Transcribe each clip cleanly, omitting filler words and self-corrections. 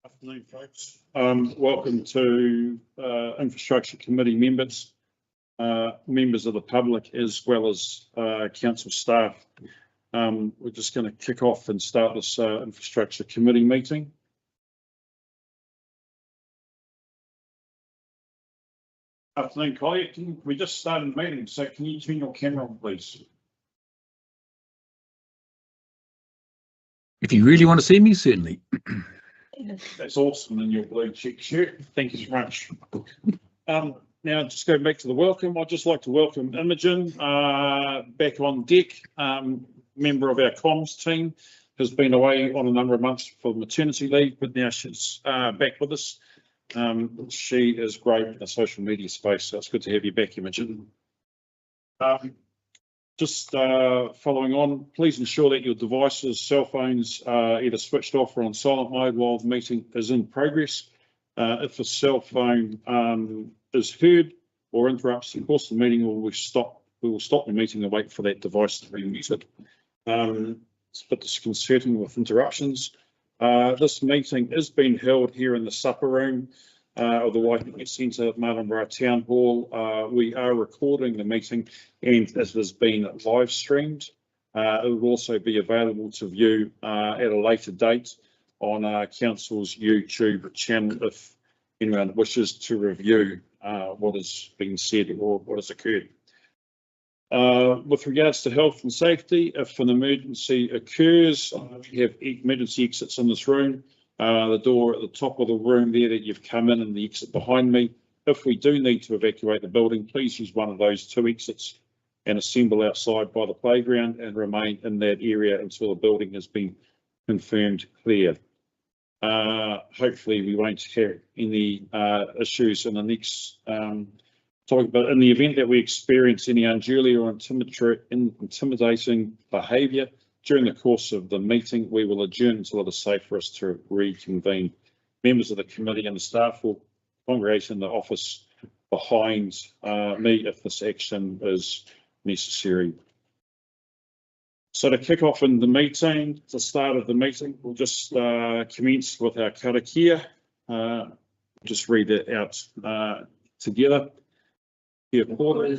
Afternoon, folks. Welcome to Infrastructure Committee members, members of the public, as well as council staff. We're just going to kick off and start this Infrastructure Committee meeting. Afternoon, Collier. We just started the meeting, so can you turn your camera on, please? If you really want to see me, certainly. That's awesome in your blue check shirt. Thank you so much. Now, just going back to the welcome, I'd just like to welcome Imogen back on deck. Member of our comms team has been away on a number of months for maternity leave, but now she's back with us. She is great in the social media space, so it's good to have you back, Imogen. Just following on, please ensure that your devices, cell phones, are either switched off or on silent mode while the meeting is in progress. If a cell phone is heard or interrupts the course of the meeting, we will stop the meeting and wait for that device to be muted. It's a bit disconcerting with interruptions. This meeting is being held here in the supper room of the Waitangi Centre at Martinborough Town Hall. We are recording the meeting and it has been live streamed. It will also be available to view at a later date on Council's YouTube channel if anyone wishes to review what has been said or what has occurred. With regards to health and safety, if an emergency occurs, we have emergency exits in this room. The door at the top of the room there that you've come in and the exit behind me. If we do need to evacuate the building, please use one of those two exits and assemble outside by the playground and remain in that area until the building has been confirmed clear. Hopefully we won't have any issues in the next topic, but in the event that we experience any unduly or intimidating behaviour during the course of the meeting, we will adjourn until it is safe for us to reconvene. Members of the committee and the staff will congregate in the office behind me if this action is necessary. So to kick off in the meeting, the start of the meeting, we'll just commence with our karakia. Just read it out together. Kia kore, kia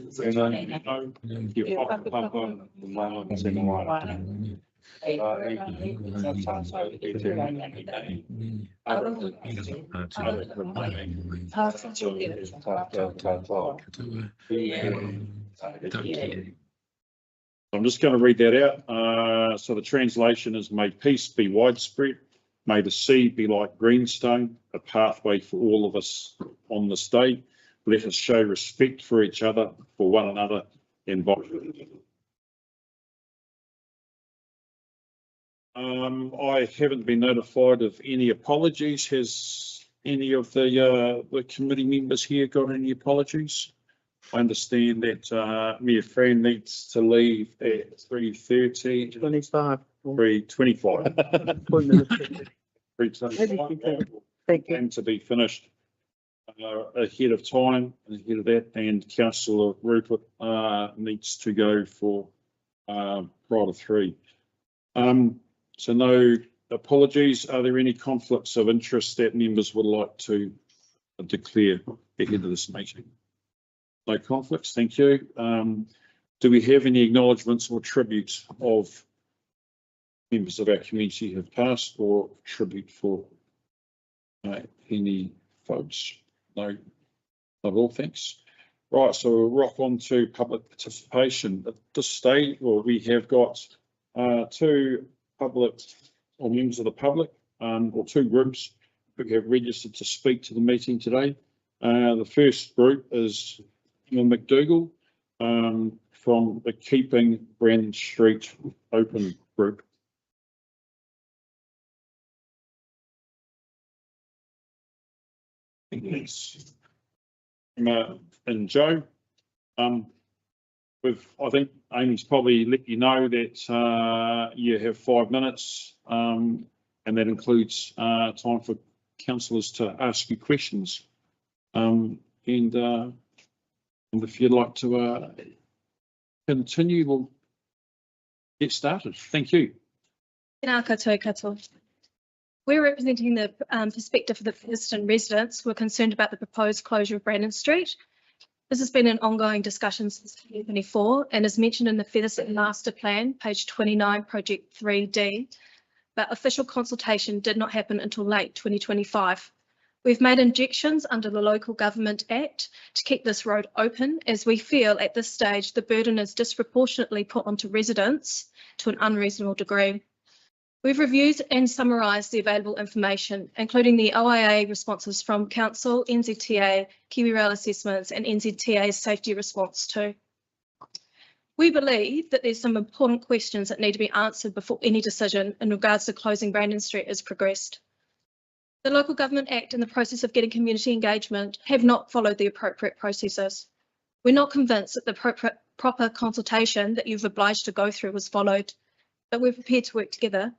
whakapapa, mana tēnā I'm just going to read that out. So the translation is, may peace be widespread, may the sea be like greenstone, a pathway for all of us on this day. Let us show respect for each other, for one another, and by I haven't been notified of any apologies. Has any of the committee members here got any apologies? I understand that Mayor Fran needs to leave at 3:30. 25. 3:25. 3:25. Thank you. And to be finished ahead of time, ahead of that, and Councillor Rupert needs to go for prior to 3. So no apologies. Are there any conflicts of interest that members would like to declare ahead of this meeting? No conflicts, thank you. Do we have any acknowledgements or tributes of members of our community who have passed, or tribute for any folks? No, not at all, thanks. Right, so we'll rock on to public participation. At this stage, well, we have got 2 public or members of the public, or 2 groups who have registered to speak to the meeting today. The first group is Emma McDougall from the Keeping Brandon Street Open group. Yes. Emma and Joe. I think Amy's probably let you know that you have 5 minutes, and that includes time for councillors to ask you questions. And if you'd like to continue, we'll get started. Thank you. Tēnā koutou katoa. We're representing the perspective of the Featherston residents who are concerned about the proposed closure of Brandon Street. This has been an ongoing discussion since 2024 and is mentioned in the Featherston Master Plan, page 29, Project 3D, but official consultation did not happen until late 2025. We've made injections under the Local Government Act to keep this road open, as we feel at this stage the burden is disproportionately put onto residents to an unreasonable degree. We've reviewed and summarised the available information, including the OIA responses from Council, NZTA, KiwiRail assessments and NZTA's safety response too. We believe that there's some important questions that need to be answered before any decision in regards to closing Brandon Street is progressed. The Local Government Act and the process of getting community engagement have not followed the appropriate processes. We're not convinced that the proper consultation that you've obliged to go through was followed, but we're prepared to work together.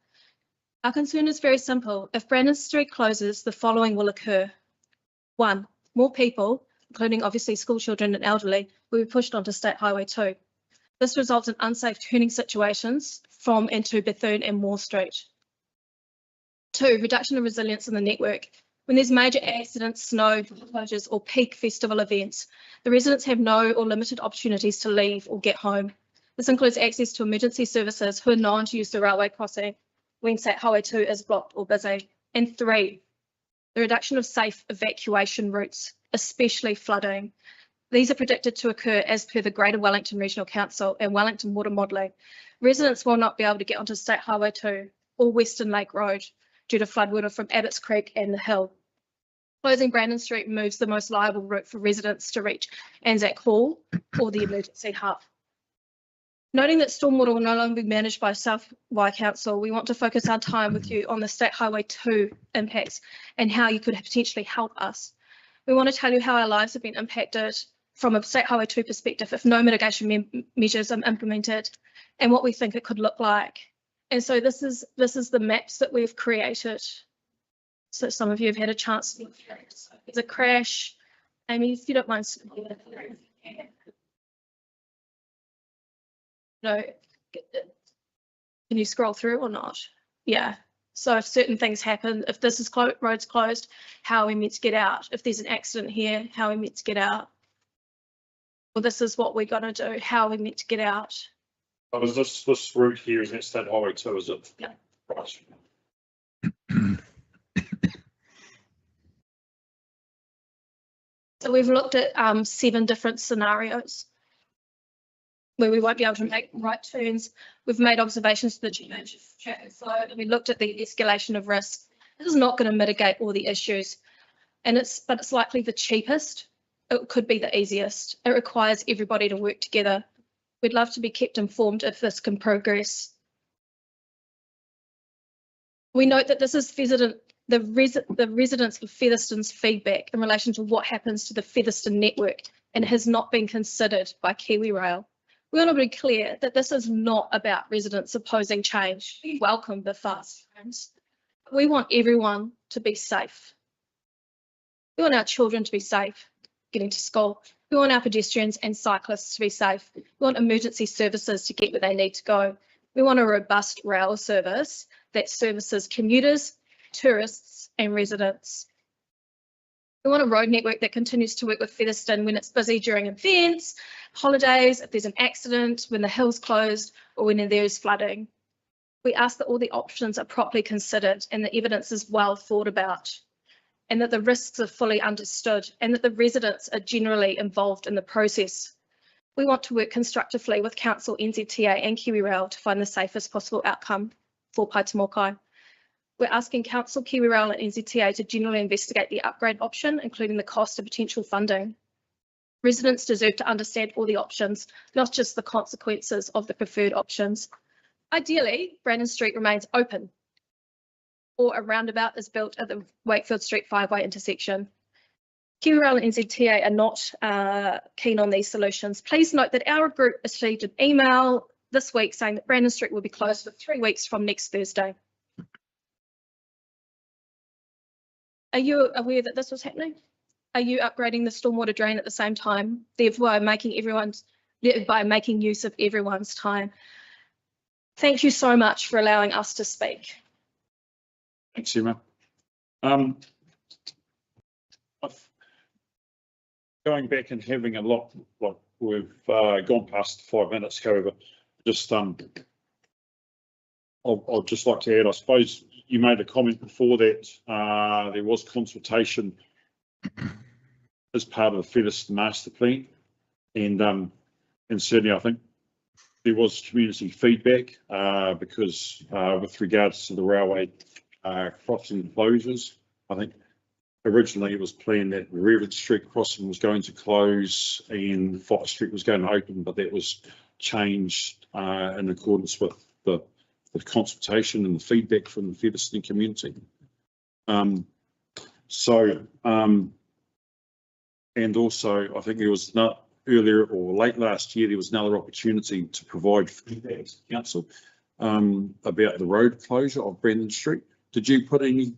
Our concern is very simple. If Brandon Street closes, the following will occur. 1, more people, including obviously school children and elderly, will be pushed onto State Highway 2. This results in unsafe turning situations from and to Bethune and Moore Street. 2, reduction of resilience in the network. When there's major accidents, snow closures or peak festival events, the residents have no or limited opportunities to leave or get home. This includes access to emergency services who are known to use the railway crossing when State Highway 2 is blocked or busy. And 3, the reduction of safe evacuation routes, especially flooding. These are predicted to occur as per the Greater Wellington Regional Council and Wellington Water Modelling. Residents will not be able to get onto State Highway 2 or Western Lake Road due to floodwater from Abbots Creek and the Hill. Closing Brandon Street moves the most liable route for residents to reach Anzac Hall or the emergency hub. Noting that stormwater will no longer be managed by South Wye Council, we want to focus our time with you on the State Highway 2 impacts and how you could potentially help us. We want to tell you how our lives have been impacted from a State Highway 2 perspective if no mitigation measures are implemented, and what we think it could look like. And so this is the maps that we've created. So some of you have had a chance to look at it. So there's a crash. Amy, if you don't mind. No, can you scroll through or not? Yeah. So if certain things happen, if this is road's closed, how are we meant to get out? If there's an accident here, how are we meant to get out? Well, this is what we're going to do. How are we meant to get out? Oh, is this route here, is that State Highway 2, is it? Yeah. Right. So we've looked at 7 different scenarios where we won't be able to make right turns. We've made observations to the traffic flow, and we looked at the escalation of risk. This is not going to mitigate all the issues, but it's likely the cheapest. It could be the easiest. It requires everybody to work together. We'd love to be kept informed if this can progress. We note that this is the residents of Featherston's feedback in relation to what happens to the Featherston network and has not been considered by KiwiRail. We want to be clear that this is not about residents opposing change. We welcome the fast trains. We want everyone to be safe. We want our children to be safe getting to school. We want our pedestrians and cyclists to be safe. We want emergency services to get where they need to go. We want a robust rail service that services commuters, tourists and residents. We want a road network that continues to work with Featherston when it's busy during events, holidays, if there's an accident, when the hill's closed or when there's flooding. We ask that all the options are properly considered and the evidence is well thought about, and that the risks are fully understood and that the residents are generally involved in the process. We want to work constructively with Council, NZTA and KiwiRail to find the safest possible outcome for Paetumokai. We're asking Council, KiwiRail and NZTA to generally investigate the upgrade option, including the cost of potential funding. Residents deserve to understand all the options, not just the consequences of the preferred options. Ideally, Brandon Street remains open, or a roundabout is built at the Wakefield Street 5-way intersection. KiwiRail and NZTA are not keen on these solutions. Please note that our group received an email this week saying that Brandon Street will be closed for 3 weeks from next Thursday. Are you aware that this was happening? are you upgrading the stormwater drain at the same time, thereby making use of everyone's time? Thank you so much for allowing us to speak. Thanks, Emma. Going back and having a look, like we've gone past 5 minutes, however, just I'd just like to add, I suppose you made a comment before that there was consultation as part of the Featherston Master Plan, and certainly I think there was community feedback because with regards to the railway crossing closures, I think originally it was planned that Reverend Street crossing was going to close and Fox Street was going to open, but that was changed in accordance with the consultation and the feedback from the Featherston community. And also I think there was not earlier or late last year, there was another opportunity to provide feedback to council about the road closure of Brandon Street. Did you put any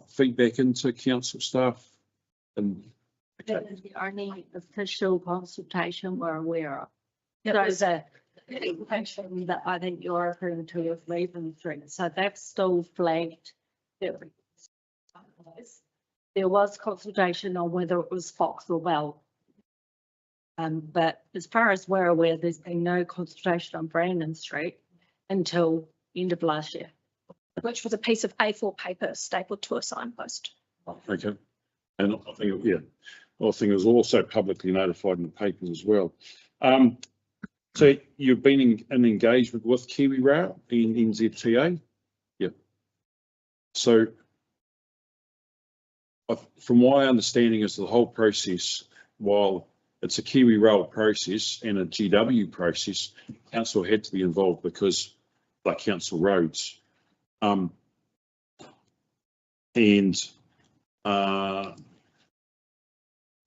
feedback into council staff? And That is the only official consultation we're aware of. Yep. Those are the application that I think you're referring to with Raven Street. So that's still flagged. There was consultation on whether it was Fox or Bell. But as far as we're aware, there's been no consultation on Brandon Street until end of last year. Which was a piece of A4 paper stapled to a signpost. okay, and I think it was also publicly notified in the papers as well. So you've been in engagement with Kiwi Rail in NZTA, yeah. So from my understanding is the whole process, while it's a Kiwi Rail process and a GW process, council had to be involved because they're council roads. And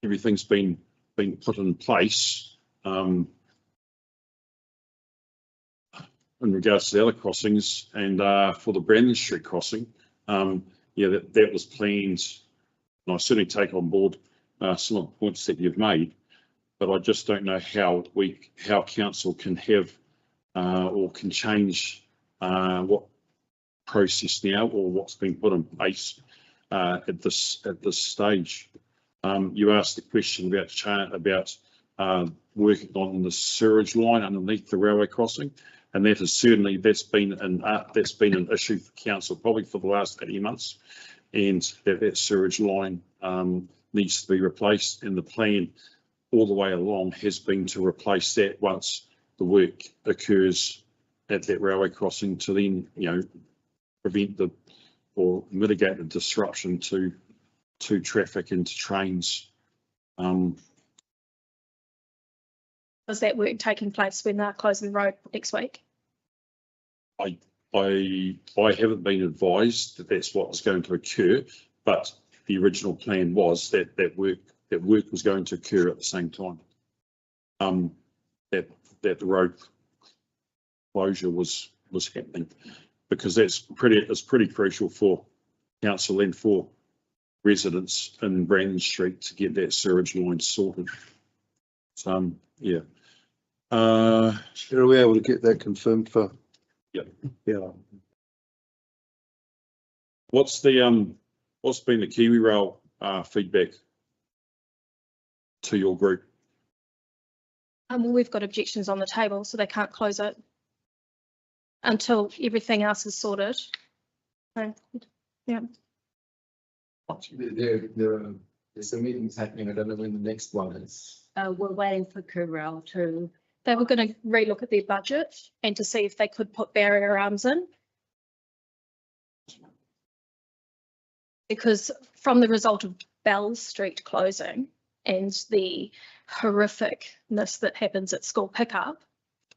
everything's been put in place in regards to the other crossings, and for the Brandon Street crossing, yeah, that was planned, and I certainly take on board some of the points that you've made, but I just don't know how council can have or can change what process now or what's been put in place at this stage. You asked the question about working on the sewerage line underneath the railway crossing, and that has certainly that's been an issue for council probably for the last 18 months, and that sewerage line needs to be replaced, and the plan all the way along has been to replace that once the work occurs at that railway crossing, to then prevent or mitigate the disruption to traffic and to trains. Was that work taking place when they're closing the road next week? I haven't been advised that that's what's going to occur, but the original plan was that work was going to occur at the same time. That the road closure was happening, because it's pretty crucial for council and for residents in Brandon Street to get that sewage line sorted. So yeah. Are we able to get that confirmed for? Yep. Yeah. What's been the Kiwi Rail feedback to your group? Well, we've got objections on the table, so they can't close it until everything else is sorted. So, yeah. There's some meetings happening. I don't know when the next one is. We're waiting for Kurrell to. They were going to relook at their budget and to see if they could put barrier arms in. Because from the result of Bell Street closing and the horrificness that happens at school pickup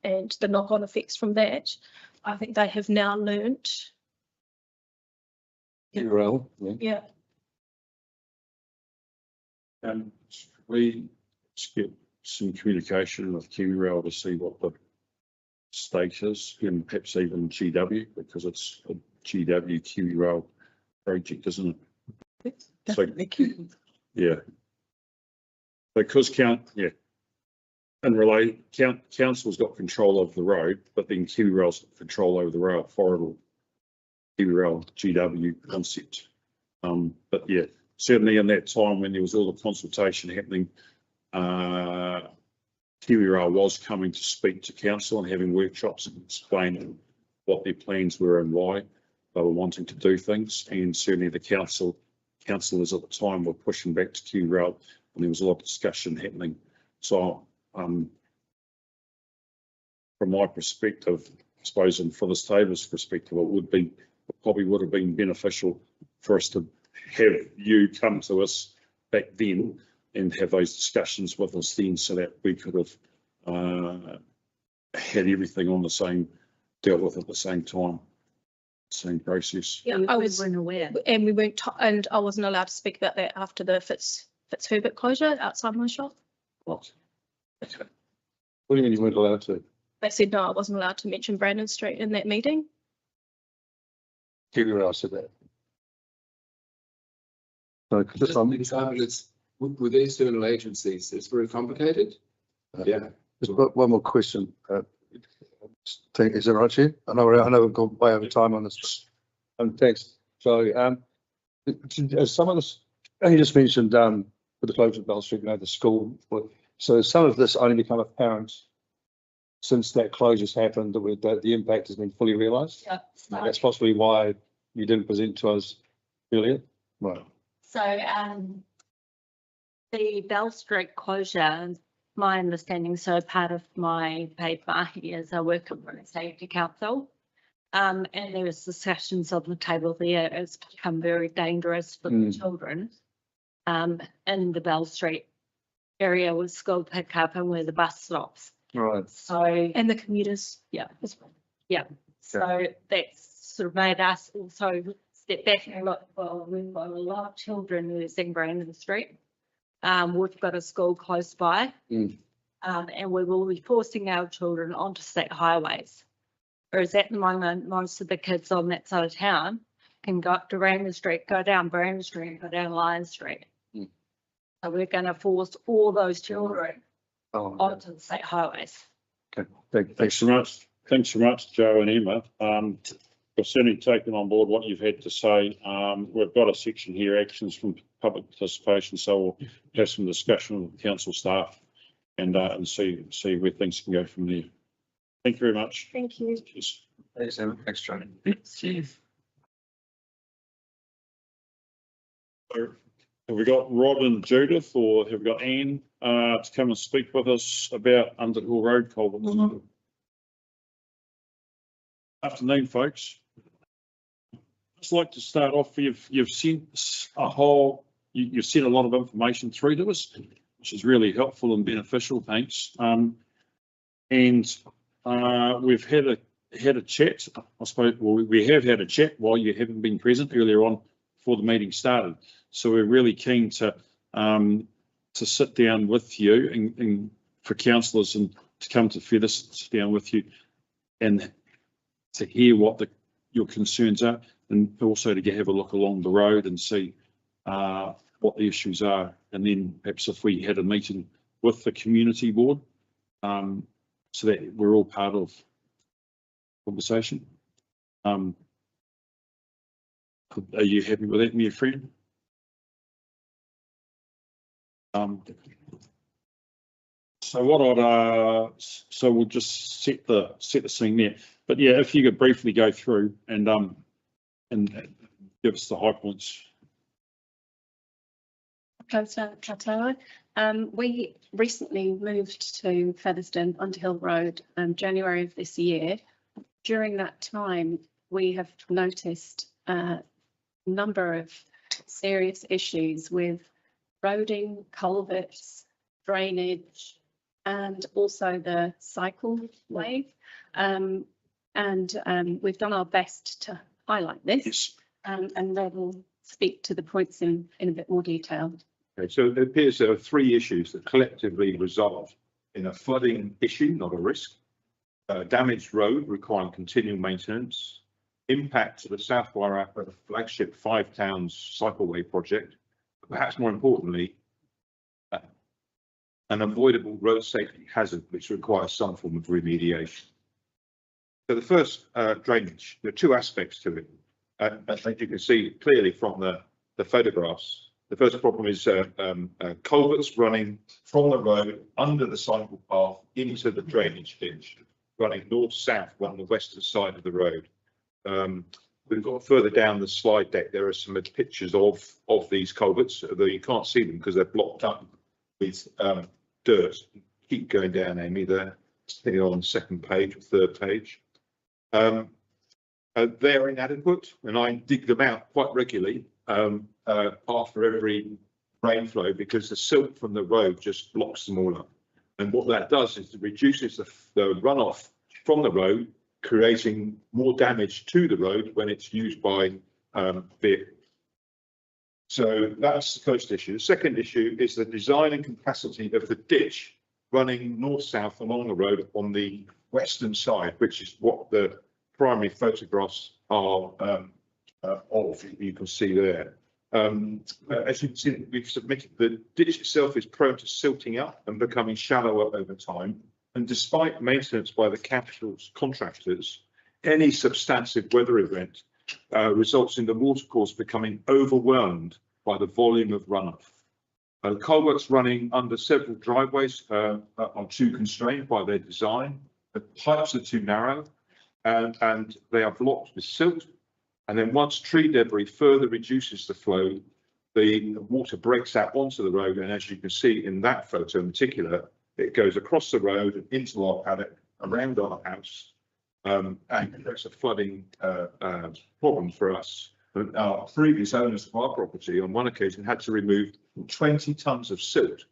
and the knock-on effects from that, I think they have now learnt. Rail, Yeah. We get some communication with Kiwi Rail to see what the state is, and perhaps even GW, because it's a GW Kiwi Rail project, isn't it? Definitely. Yeah. Because council's got control of the road, but then KiwiRail's got control over the rail corridor, KiwiRail GW concept. But yeah, certainly in that time when there was all the consultation happening, KiwiRail was coming to speak to council and having workshops and explaining what their plans were and why they were wanting to do things. And certainly the councillors at the time were pushing back to KiwiRail, and there was a lot of discussion happening. So from my perspective, I suppose, and for this table's perspective, it probably would have been beneficial for us to have you come to us back then and have those discussions with us then, so that we could have had everything on the same, dealt with at the same time, same process. Yeah, We I was, weren't aware. and we weren't, and I wasn't allowed to speak about that after the Fitzherbert closure outside my shop. What? What do you mean you weren't allowed to? They said, no, I wasn't allowed to mention Brandon Street in that meeting. KiwiRail said that. So just on, It's with the external agencies, it's very complicated. Yeah. just one more question. Is that right, Chair? I know we've gone way over time on this. Thanks, Charlie. Some of this, you just mentioned with the closure of Bell Street, the school. So some of this only become apparent since that closure's happened, that the impact has been fully realised. Yeah. That's possibly why you didn't present to us earlier. Right. So, the Bell Street closure, my understanding, so part of my paper is I work at Road Safety Council. And there was discussions on the table there, it's become very dangerous for the children. In the Bell Street area with school pickup and where the bus stops. Right. So, And the commuters. Yeah. As well. so that's sort of made us also step back and look, well, we've got a lot of children using Brandon Street. We've got a school close by. And we will be forcing our children onto state highways. Whereas at the moment, most of the kids on that side of town can go up to Brandon Street, go down Brandon Street, go down Lion Street. So we're going to force all those children onto the state highways. Okay. Thanks so much. Thanks so much, Joe and Emma. We've certainly taken on board what you've had to say. We've got a section here, actions from public participation, so we'll have some discussion with council staff and see where things can go from there. Thank you very much. Thank you. Cheers. Thanks, Emma. Thanks, Charlie. Have we got Rod and Judith, or have we got Anne to come and speak with us about Underhill Road culvert? Afternoon, folks. Just like to start off. You've sent you've sent a lot of information through to us, which is really helpful and beneficial. Thanks. And we've had a chat. I suppose we have had a chat while you haven't been present earlier on before the meeting started. So we're really keen to sit down with you and for councillors and to come to Feathers, sit down with you and to hear what your concerns are, and also to have a look along the road and see what the issues are. And then perhaps if we had a meeting with the community board, so that we're all part of the conversation. Are you happy with that, my friend? So what so we'll just set the scene there. But yeah, if you could briefly go through and give us the high points. Councillor Katoa. We recently moved to Featherston Underhill Road January of this year. During that time, we have noticed a number of serious issues with roading, culverts, drainage, and also the cycle way. We've done our best to highlight this. Yes. And then we'll speak to the points in a bit more detail. Okay, so it appears there are three issues that collectively result in a flooding issue, not a risk, damaged road requiring continual maintenance, impact to the South Wairarapa flagship 5 Towns cycleway project, but perhaps more importantly, an avoidable road safety hazard which requires some form of remediation. So the first drainage, there are two aspects to it. As you can see clearly from the photographs, the first problem is culverts running from the road under the cycle path into the drainage ditch, running north-south on the western side of the road. We've got further down the slide deck, there are some pictures of these culverts, though you can't see them because they're blocked up with dirt. Keep going down, Amy, there. I think on the second page or third page. They're inadequate, and I dig them out quite regularly after every rainflow because the silt from the road just blocks them all up. And what that does is it reduces the runoff from the road, creating more damage to the road when it's used by vehicles. So that's the first issue. The second issue is the design and capacity of the ditch running north-south along the road on the western side, which is what the primary photographs are of, you can see there. As you can see, we've submitted the ditch itself is prone to silting up and becoming shallower over time. And despite maintenance by the capital's contractors, any substantive weather event results in the watercourse becoming overwhelmed by the volume of runoff. Culverts running under several driveways are too constrained by their design. The pipes are too narrow and they are blocked with silt. And then once tree debris further reduces the flow, the water breaks out onto the road. And as you can see in that photo in particular, it goes across the road and into our paddock, around our house, and creates a flooding problem for us. Our previous owners of our property on one occasion had to remove 20 tons of silt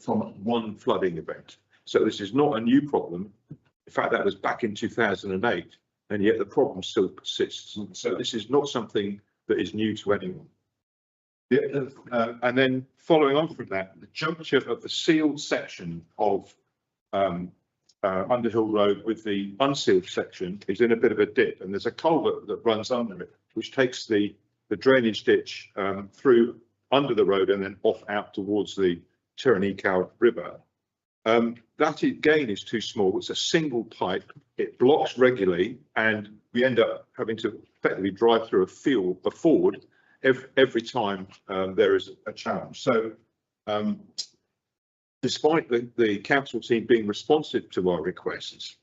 from one flooding event. So this is not a new problem. In fact, that was back in 2008, and yet the problem still persists. So this is not something that is new to anyone. And then following on from that, the juncture of the sealed section of Underhill Road with the unsealed section is in a bit of a dip, and there's a culvert that runs under it, which takes the drainage ditch through under the road and then off out towards the Tyrannical River. That again is too small. It's a single pipe. It blocks regularly, and we end up having to effectively drive through a ford every time there is a challenge. So despite the council team being responsive to our requests,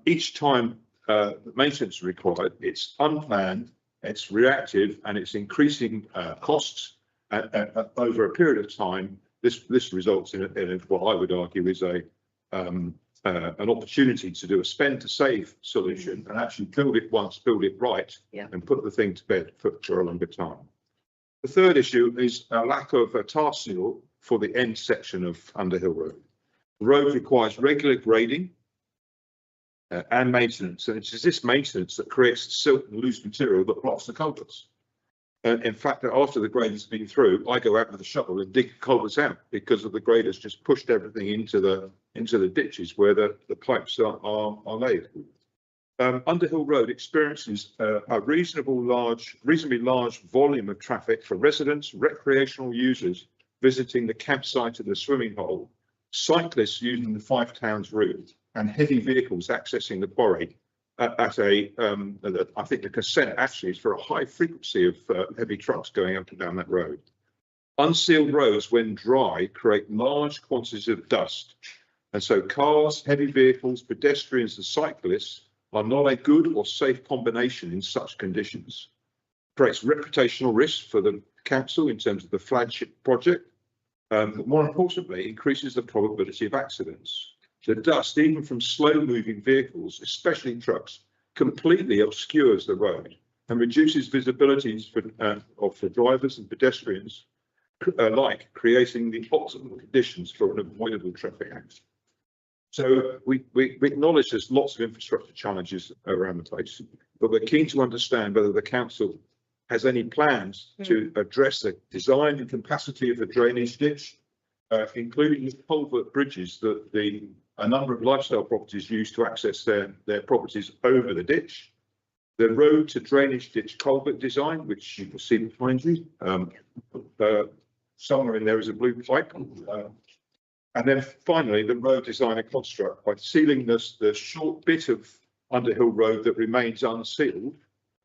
each time maintenance is required, it's unplanned, it's reactive, and it's increasing costs over a period of time. This results in what I would argue is an opportunity to do a spend to save solution and actually build it once, build it right, and put the thing to bed for a longer time. The third issue is a lack of a tar seal for the end section of Underhill Road. The road requires regular grading and maintenance, and it's this maintenance that creates silt and loose material that blocks the culverts. In fact, after the grade has been through, I go out with a shovel and dig culverts out because of the graders just pushed everything into the ditches where the pipes are laid. Underhill Road experiences a reasonably large volume of traffic for residents, recreational users visiting the campsite and the swimming hole, cyclists using the Five Towns route, and heavy vehicles accessing the quarry at a, I think the consent actually is for a high frequency of heavy trucks going up and down that road. Unsealed roads, when dry, create large quantities of dust. And so cars, heavy vehicles, pedestrians and cyclists are not a good or safe combination in such conditions. Creates reputational risk for the council in terms of the flagship project, but more importantly, increases the probability of accidents. The dust, even from slow-moving vehicles, especially trucks, completely obscures the road and reduces visibility for drivers and pedestrians alike, creating the optimal conditions for an avoidable traffic accident. So we acknowledge there's lots of infrastructure challenges around the place, but we're keen to understand whether the council has any plans to address the design and capacity of the drainage ditch, including the culvert bridges that a number of lifestyle properties use to access their properties over the ditch, the road to drainage ditch culvert design, which you can see behind you. Somewhere in there is a blue pipe. And then finally, the road designer construct, by sealing this, the short bit of Underhill Road that remains unsealed,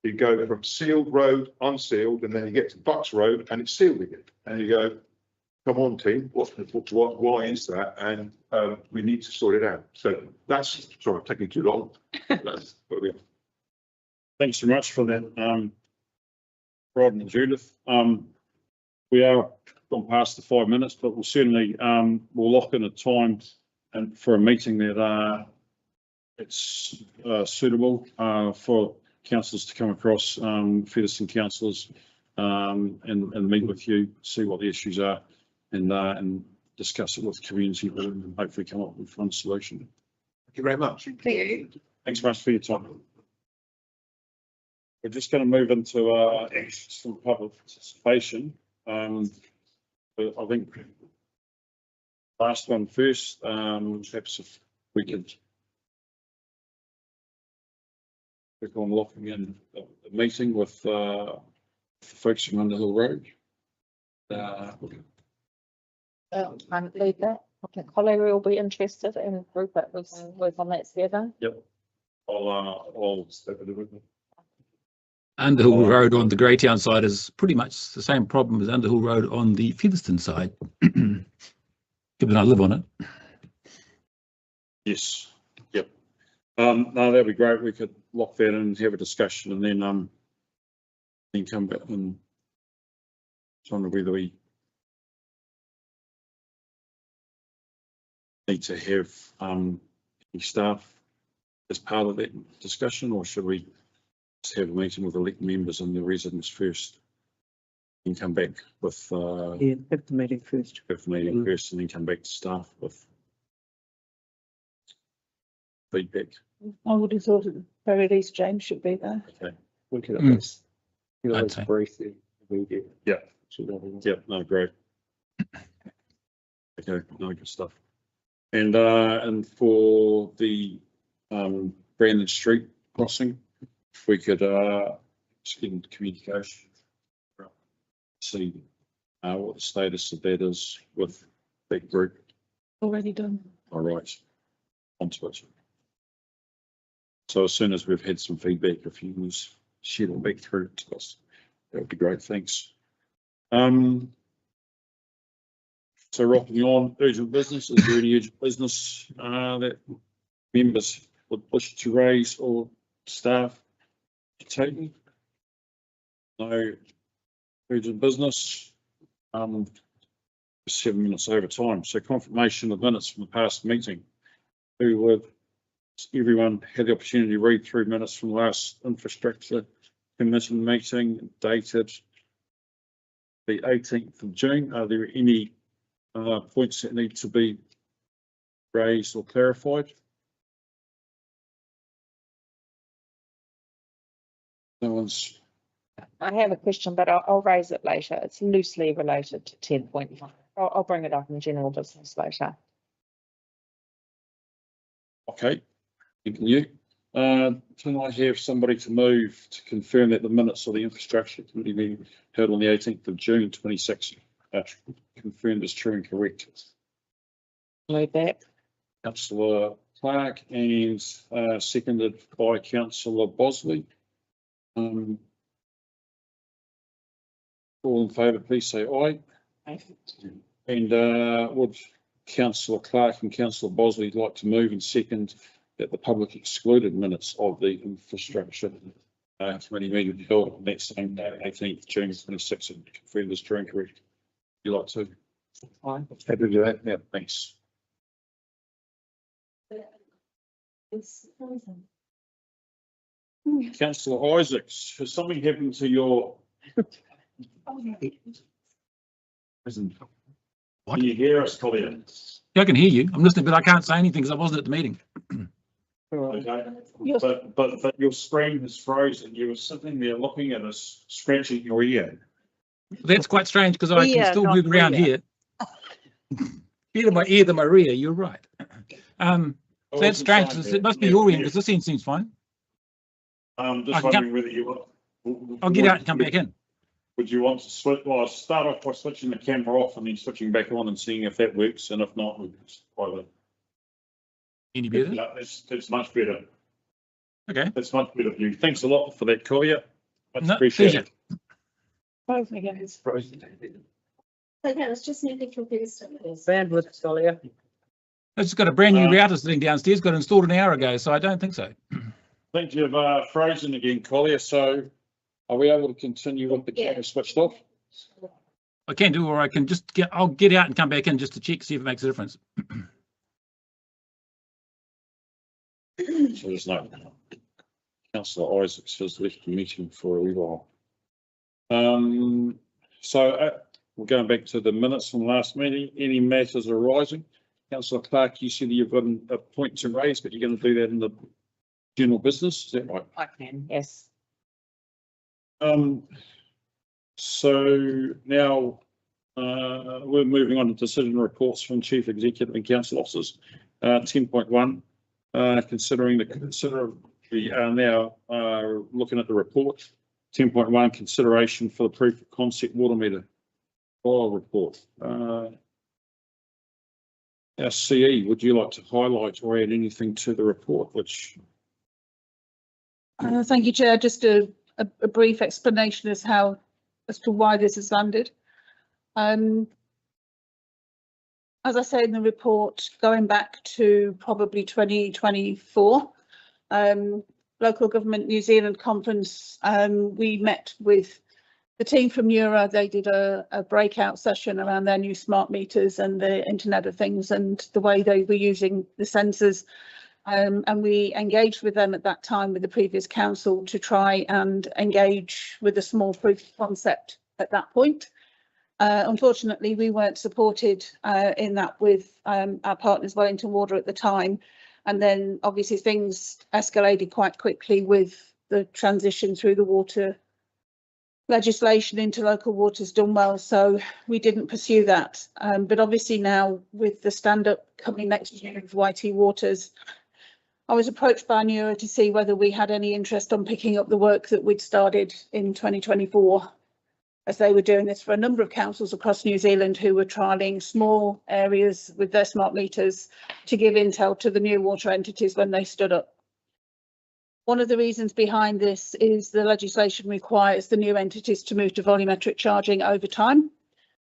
you go from sealed road, unsealed, and then you get to Bucks Road and it's sealed again. And you go, come on team, why is that? And we need to sort it out. So that's, sorry, I'm taking too long. That's what we are. Thanks so much for that, Rod and Judith. We are gone past the 5 minutes, but we'll certainly, we'll lock in a time and for a meeting that it's suitable for councillors to come across, Featherston councillors, and meet with you, see what the issues are, and discuss it with the community, and hopefully come up with one solution. Thank you very much. Thanks very much for your time. We're just going to move into some public participation. But I think last one first, perhaps if we could click on locking in a meeting with folks from Underhill Road. Can't leave that. I think Holly will be interested and Rupert was work on that together. I'll step it with me. Underhill Road on the Greytown side is pretty much the same problem as Underhill Road on the Featherston side. Given I live on it. Yes. Yep. No, that'd be great. We could lock that in and have a discussion, and then come back and wonder whether we need to have any staff as part of that discussion, or should we just have a meeting with elected members and the residents first and come back with Yeah, have the meeting first. have the meeting first and then come back to staff with feedback. I would have thought at the very least James should be there. Okay. We could Mm. always, you know, I'd let's say. brief the immediate. Yeah. Should have a- Yep, no, great. Okay, no, good stuff. And for the Brandon Street crossing, if we could just get into communication. See what the status of that is with that group. Already done. All right, onto it. So as soon as we've had some feedback, if you can share it back through to us, that would be great, thanks. So rocking on, urgent business, is there any urgent business that members would wish to raise or staff to take? No urgent business. 7 minutes over time, so confirmation of minutes from the past meeting. Who would everyone had the opportunity to read through minutes from the last infrastructure commission meeting dated the 18th of June? Are there any points that need to be raised or clarified? No one's. I have a question, but I'll raise it later. It's loosely related to 10.1. I'll bring it up in general business later. Okay, thank you. Can I have somebody to move to confirm that the minutes of the infrastructure committee meeting held on the 18th of June 26 confirmed as true and correct? Move that. Councillor Clark and seconded by Councillor Bosley. All in favour, please say aye. Aye. And would Councillor Clark and Councillor Bosley like to move and second that the public excluded minutes of the infrastructure committee meeting held on that same day, 18th June 26, and confirmed as true and correct? You like to? Aye. Happy to do that, yeah. Thanks. Councillor Isaacs, has something happened to your? What? Can you hear us, Colin? Yeah, I can hear you. I'm listening, but I can't say anything because I wasn't at the meeting. Okay, but your screen has frozen. You were sitting there looking at us, scratching your ear. That's quite strange because I can still move around here. Better my ear than my rear, you're right. So that's strange. It must be your end because this end seems fine. Just wondering whether you were. I'll get out and come back in. Would you want to switch, well, I'll start off by switching the camera off and then switching back on and seeing if that works, and if not, we'll just either. Any better? Yeah, that's much better. Okay. That's much better view. Thanks a lot for that, Collier. Much No, appreciated. Both me guys. Okay, let's just need to confuse this. Bandwidth, Solia. It's got a brand new Um, router sitting downstairs, got installed an hour ago, so I don't think so. Think you've frozen again, Collier, so are we able to continue with the camera switched off? I can do, or I can just I'll get out and come back in just to check, see if it makes a difference. So there's no. Councillor Isaacs has left the meeting for a wee while. We're going back to the minutes from last meeting. Any matters arising? Councillor Clark, you said you've got a point to raise, but you're going to do that in the general business, is that right? I can, yes. So now we're moving on to decision reports from Chief Executive and Council Officers. 10.1, we are now looking at the report. 10.1, consideration for the proof of concept water meter file report. Our CE, would you like to highlight or add anything to the report, which? Thank you, Chair. Just a brief explanation as to why this has landed. As I say in the report, going back to probably 2024, Local Government New Zealand Conference, we met with the team from Neura. They did a breakout session around their new smart meters and the Internet of Things and the way they were using the sensors. And we engaged with them at that time with the previous council to try and engage with a small proof of concept at that point. Unfortunately, we weren't supported in that with our partners Wellington Water at the time. And then obviously things escalated quite quickly with the transition through the water legislation into local waters done well. So we didn't pursue that. But obviously now with the stand up coming next year of YT Waters, I was approached by Neura to see whether we had any interest on picking up the work that we'd started in 2024, as they were doing this for a number of councils across New Zealand who were trialling small areas with their smart meters to give intel to the new water entities when they stood up. One of the reasons behind this is the legislation requires the new entities to move to volumetric charging over time.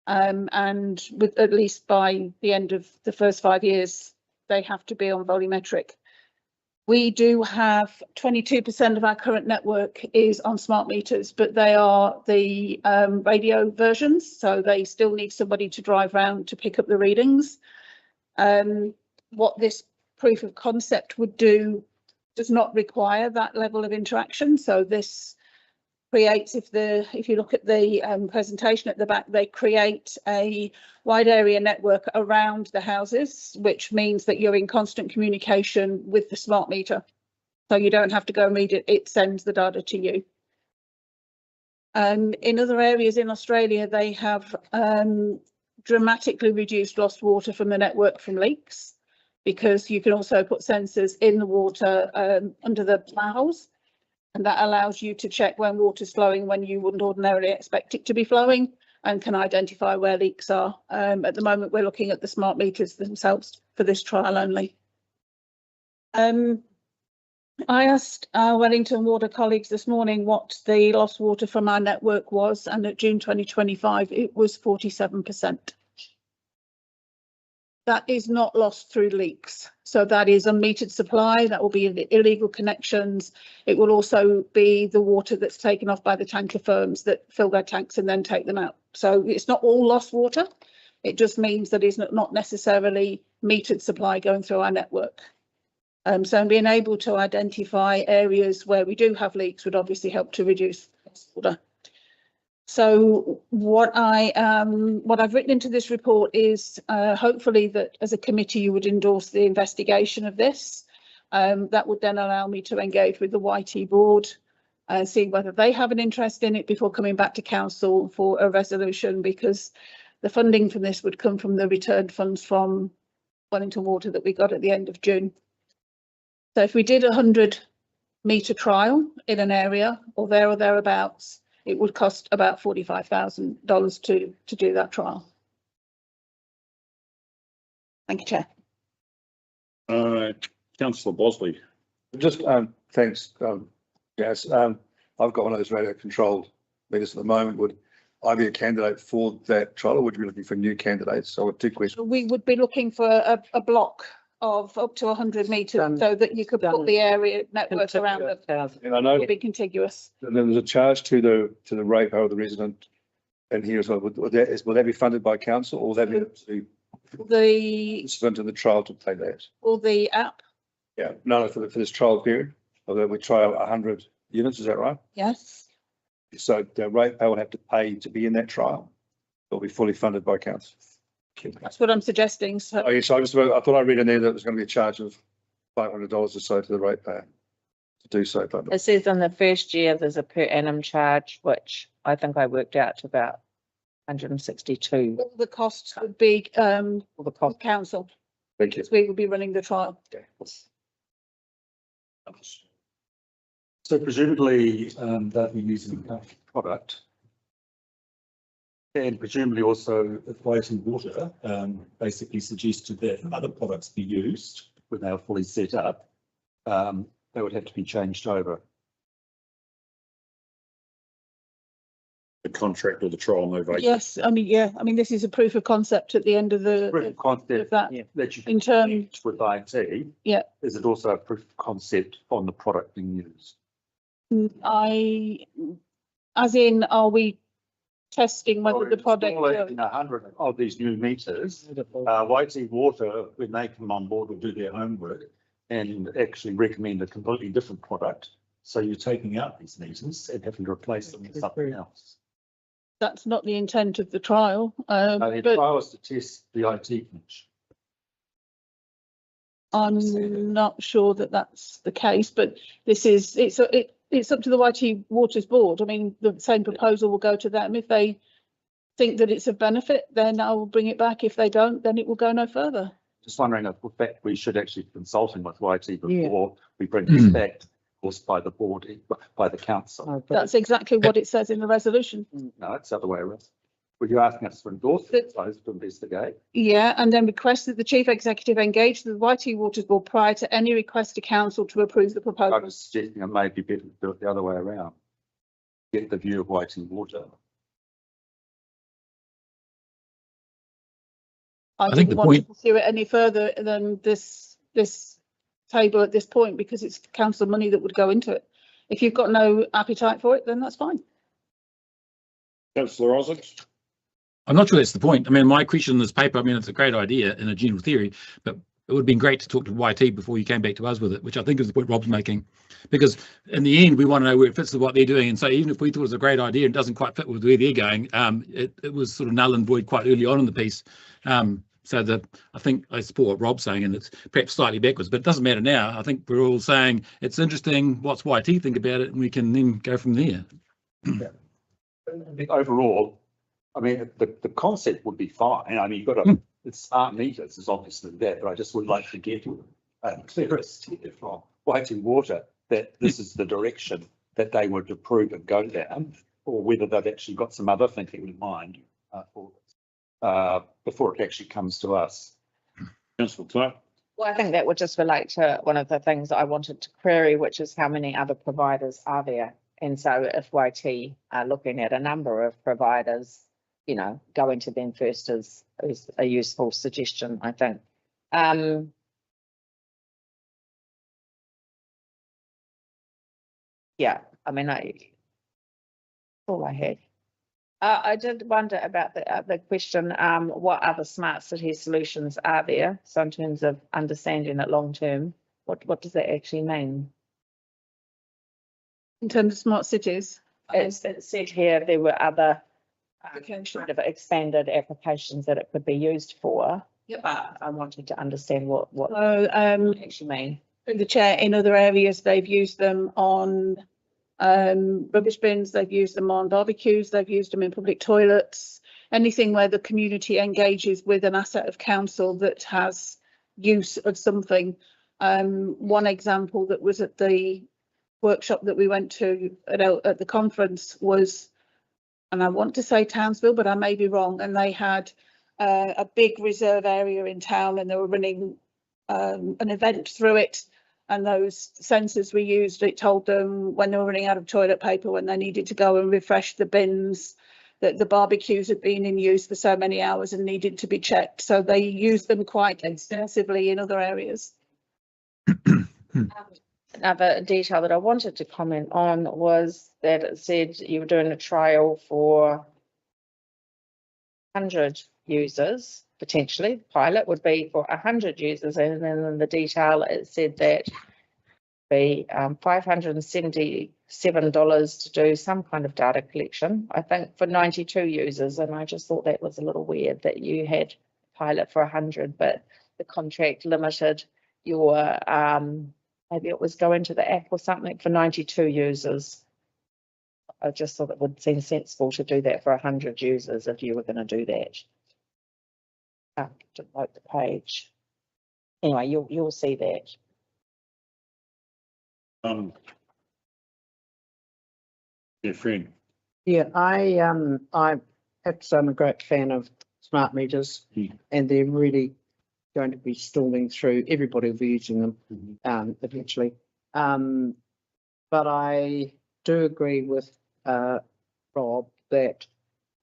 And with at least by the end of the first 5 years, they have to be on volumetric. We do have 22% of our current network is on smart meters, but they are the radio versions, so they still need somebody to drive around to pick up the readings. What this proof of concept would do does not require that level of interaction. So this creates, if you look at the presentation at the back, they create a wide area network around the houses, which means that you're in constant communication with the smart meter. So you don't have to go immediate, it sends the data to you. In other areas in Australia, they have dramatically reduced lost water from the network from leaks, because you can also put sensors in the water under the ploughs. And that allows you to check when water's flowing when you wouldn't ordinarily expect it to be flowing, and can identify where leaks are. At the moment, we're looking at the smart meters themselves for this trial only. I asked our Wellington Water colleagues this morning what the lost water from our network was, and at June 2025, it was 47%. That is not lost through leaks. So that is unmetered supply, that will be the illegal connections. It will also be the water that's taken off by the tanker firms that fill their tanks and then take them out. So it's not all lost water. It just means that it's not necessarily metered supply going through our network. So being able to identify areas where we do have leaks would obviously help to reduce lost water. So what I've written into this report is hopefully that as a committee you would endorse the investigation of this. That would then allow me to engage with the YT board and see whether they have an interest in it before coming back to council for a resolution, because the funding from this would come from the returned funds from Wellington Water that we got at the end of June. So if we did a 100 metre trial in an area or thereabouts, it would cost about $45,000 to do that trial. Thank you, Chair. Councillor Bosley. Just, thanks, yes, I've got one of those radio controlled meters at the moment. Would I be a candidate for that trial, or would you be looking for new candidates? So two questions. We would be looking for a block of up to 100 metres so that you could put the area network around it. And I know, Be contiguous. and then there's a charge to the ratepayer of the resident. And here as well, will that be funded by council, or will that be up to the participant in the trial to pay that? Or the app, Yeah, no, for this trial period, although we trial 100 units, is that right? yes. So the ratepayer will have to pay to be in that trial. It'll be fully funded by council. That's what I'm suggesting. So Oh, yeah, so I thought I read in there that it was going to be a charge of $500 or so to the ratepayer to do so. But It says in the first year, there's a per annum charge, which I think I worked out to about 162 all the costs would be for the cost. council, thank you. because we will be running the trial. So presumably, they'll be using that product. And presumably also Whiting Water, basically suggested that other products be used when they are fully set up. They would have to be changed over. The contract or the trial novation. Yes, I mean, this is a proof of concept at the end of Proof the, of concept that, that you in can terms, use with IT. Yeah. Is it also a proof of concept on the product being used? as in, are we testing whether the product? Installing 100 of these new meters, YT Water, when they come on board, will do their homework and actually recommend a completely different product. So you're taking out these meters and having to replace them with something else. That's not the intent of the trial, The but trial is to test the IT connection. I'm not sure that that's the case, but this is, it's up to the YT Waters Board. I mean, the same proposal will go to them. If they think that it's of benefit, then I will bring it back. If they don't, then it will go no further. Just wondering if in fact we should actually be consulting with YT before we bring this back, of course, by the board, by the council. That's exactly what it says in the resolution. No, it's the other way around. Were you asking us to endorse it, I suppose, to investigate? Yeah, and then request that the chief executive engage the YT Waters Board prior to any request to council to approve the I proposal. was suggesting it may be better to do it the other way around. Get the view of YT Water. I think didn't the want to point- pursue it any further than this table at this point, because it's council money that would go into it. If you've got no appetite for it, then that's fine. Councillor Isaacs. I'm not sure that's the point. I mean, my question in this paper, I mean, it's a great idea in a general theory, but it would have been great to talk to YT before you came back to us with it, which I think is the point Rob's making. Because in the end, we want to know where it fits with what they're doing. And so even if we thought it was a great idea and doesn't quite fit with where they're going, it was sort of null and void quite early on in the piece. So I think I support what Rob's saying, and it's perhaps slightly backwards, but it doesn't matter now. I think we're all saying it's interesting. What's YT think about it? And we can then go from there. I think overall, I mean, the concept would be fine. I mean, you've got to, it's smart meters is obviously that, but I just would like to get clarity from YT Water that this is the direction that they would approve and go down, or whether they've actually got some other thinking in mind before it actually comes to us. Councillor Clark. Well, I think that would just relate to one of the things that I wanted to query, which is how many other providers are there? And so if YT are looking at a number of providers, you know, going to them first is a useful suggestion, I think. Yeah, I mean, that's all I had. I did wonder about the question, what other smart city solutions are there? So in terms of understanding it long term, what does that actually mean? In terms of smart cities, It said here there were other Applications. sort of expanded applications that it could be used for. Yep. But I wanted to understand what so it actually mean. the chair, in other areas, they've used them on rubbish bins, they've used them on barbecues, they've used them in public toilets, anything where the community engages with an asset of council that has use of something. One example that was at the workshop that we went to at the conference was and I want to say Townsville, but I may be wrong, and they had a big reserve area in town and they were running an event through it. And those sensors we used, it told them when they were running out of toilet paper, when they needed to go and refresh the bins, that the barbecues had been in use for so many hours and needed to be checked. So they used them quite extensively in other areas. Another detail that I wanted to comment on was that it said you were doing a trial for 100 users, potentially. The pilot would be for 100 users, and then in the detail it said that be $577 to do some kind of data collection, I think for 92 users, and I just thought that was a little weird that you had pilot for 100, but the contract limited your maybe it was go into the app or something for 92 users. I just thought it would seem sensible to do that for 100 users if you were going to do that. To note the page. Anyway, you'll see that. Yeah, friend. Yeah, I have to say I'm a great fan of smart meters, and they're really going to be storming through. Everybody will be using them eventually. But I do agree with Rob that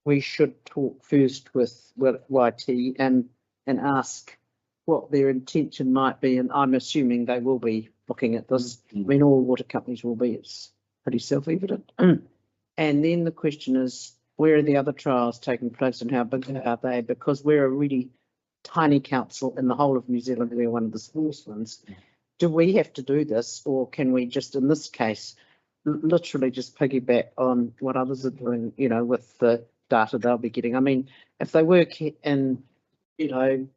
we should talk first with YT and ask what their intention might be, and I'm assuming they will be looking at this. I mean, all water companies will be. It's pretty self-evident. And then the question is, where are the other trials taking place and how big are they? Because we're a really tiny council in the whole of New Zealand. We're one of the smallest ones. Do we have to do this, or can we just, in this case, literally just piggyback on what others are doing, you know, with the data they'll be getting? I mean, if they work in, you know,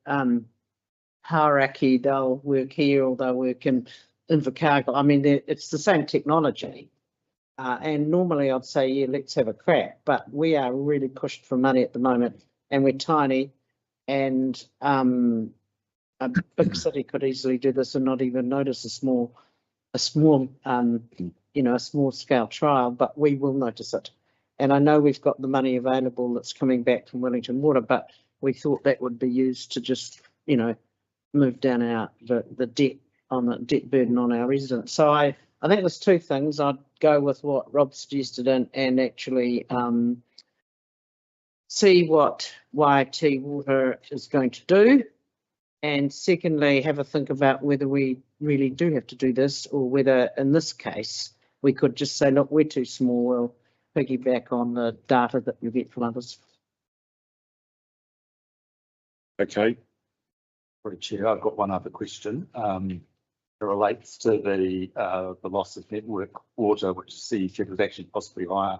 Hauraki, they'll work here, or they'll work in Invercargill. I mean, it's the same technology. And normally I'd say, yeah, let's have a crack, but we are really pushed for money at the moment, and we're tiny, and a big city could easily do this and not even notice a small you know, a small scale trial, but we will notice it. And I know we've got the money available that's coming back from Wellington Water, but we thought that would be used to just, you know, move down the debt burden on our residents. So I think there's two things. I'd go with what Rob suggested and actually see what YT Water is going to do. And secondly, have a think about whether we really do have to do this, or whether in this case we could just say, look, we're too small, we'll piggyback on the data that you get from others. Okay. Sorry, Chair, I've got one other question. It relates to the loss of network water, which Steve said was actually possibly higher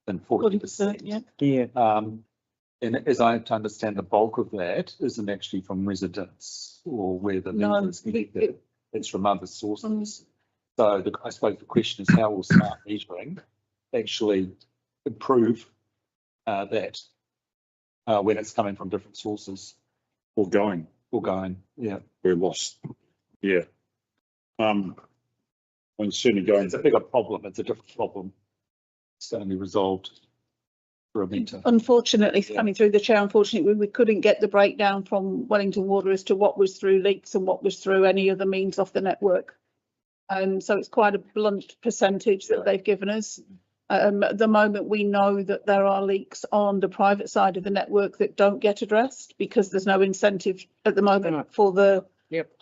than 40%. Yeah. And as I understand, the bulk of that isn't actually from residents or where the numbers get that. It's from other sources. So I suppose the question is, how will smart metering actually improve that when it's coming from different sources? Or going, yeah. we're lost. Yeah. When certainly going. It's a bigger problem. It's a different problem. It's going to be resolved for a meter. Unfortunately, coming through the chair, unfortunately, we couldn't get the breakdown from Wellington Water as to what was through leaks and what was through any other means off the network. So it's quite a blunt percentage that they've given us. At the moment, we know that there are leaks on the private side of the network that don't get addressed because there's no incentive at the moment for the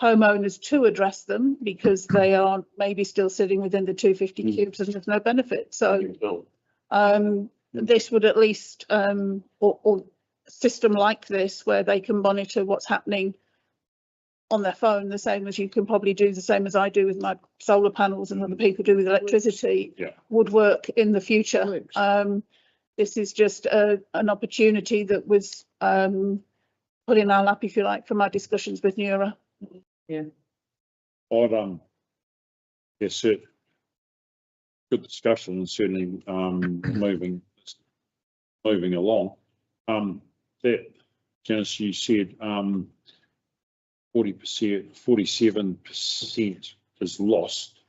homeowners to address them, because they are maybe still sitting within the 250 cubes and there's no benefit. So this would at least, or a system like this where they can monitor what's happening on their phone, the same as you can probably do, the same as I do with my solar panels and other people do with electricity, would work in the future. This is just an opportunity that was put in our lap, if you like, from our discussions with Neura. Yeah. I'd yes, it good discussion, and certainly moving along. That Janice, you said 40%, 47% is lost.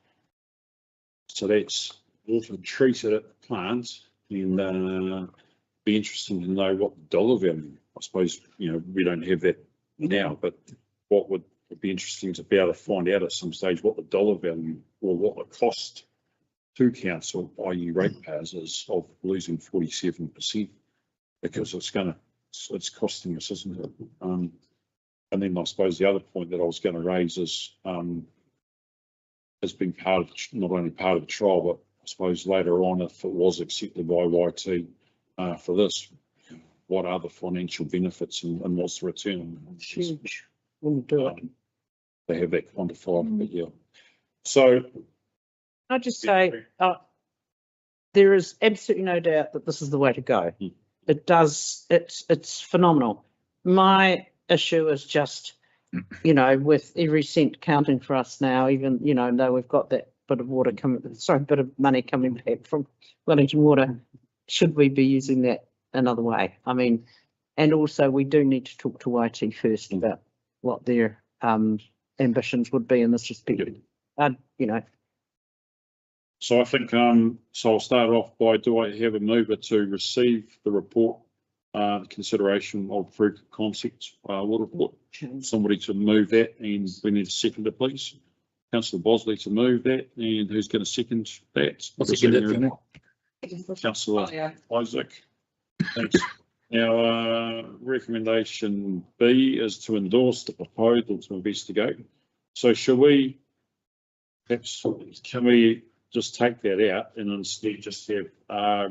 So that's water treated at the plants, and be interesting to know what the dollar value, I suppose, you know, we don't have that now, but what would be interesting to be able to find out at some stage what the dollar value or what the cost to council, i.e. ratepayers, is of losing 47%, because it's costing us, isn't it? And then I suppose the other point that I was going to raise is, has been part of, not only part of the trial, but I suppose later on, if it was accepted by YT for this, what are the financial benefits and what's the return? Huge. Wouldn't do it. They have that quantified, but yeah. So I just say, there is absolutely no doubt that this is the way to go. It does, it's phenomenal. My issue is just, you know, with every cent counting for us now, even, you know, though we've got that bit of water coming, sorry, bit of money coming back from Wellington Water, should we be using that another way? I mean, and also we do need to talk to YT first about what their ambitions would be in this respect. You know. So I think, so I'll start off by, do I have a mover to receive the report, consideration of proof of concept, water report? Somebody to move that, and we need to second it, please. Councillor Bosley to move that, and who's going to second that? I'll second it. Councillor Isaac. Thanks. Now, recommendation B is to endorse the proposal to investigate. So shall we, perhaps, can we just take that out and instead just have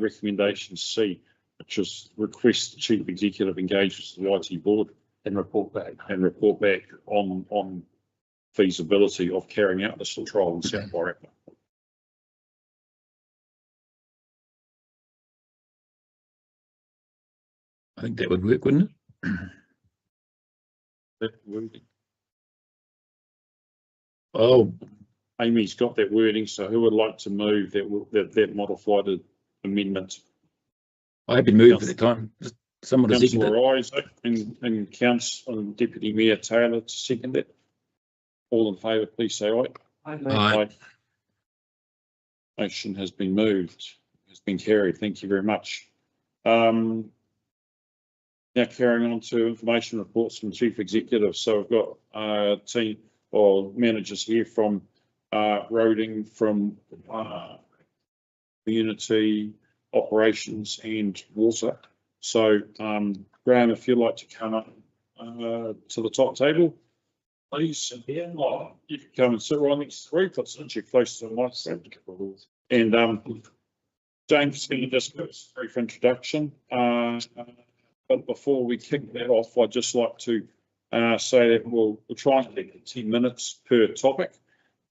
recommendation C, which is request the chief executive engages the IT board And report back. on feasibility of carrying out this trial in South Wairarapa. I think that would work, wouldn't it? That wording. Oh, Amy's got that wording, so who would like to move that modified amendment? I have been moved at the time. Just someone to second it. Councillor Isaac and Councillor Deputy Mayor Taylor to second it. All in favour, please say aye. Aye. Motion has been moved, has been carried. Thank you very much. Now carrying on to information reports from Chief Executive. So we've got team or managers here from Roading, from Community Operations and Water. So Graham, if you'd like to come up to the top table, please. Yeah. Oh, you can come and sit right next to the roof. That's since you're close to the microphone. And James is going to just give us a brief introduction. But before we kick that off, I'd just like to say that we'll try and take 10 minutes per topic,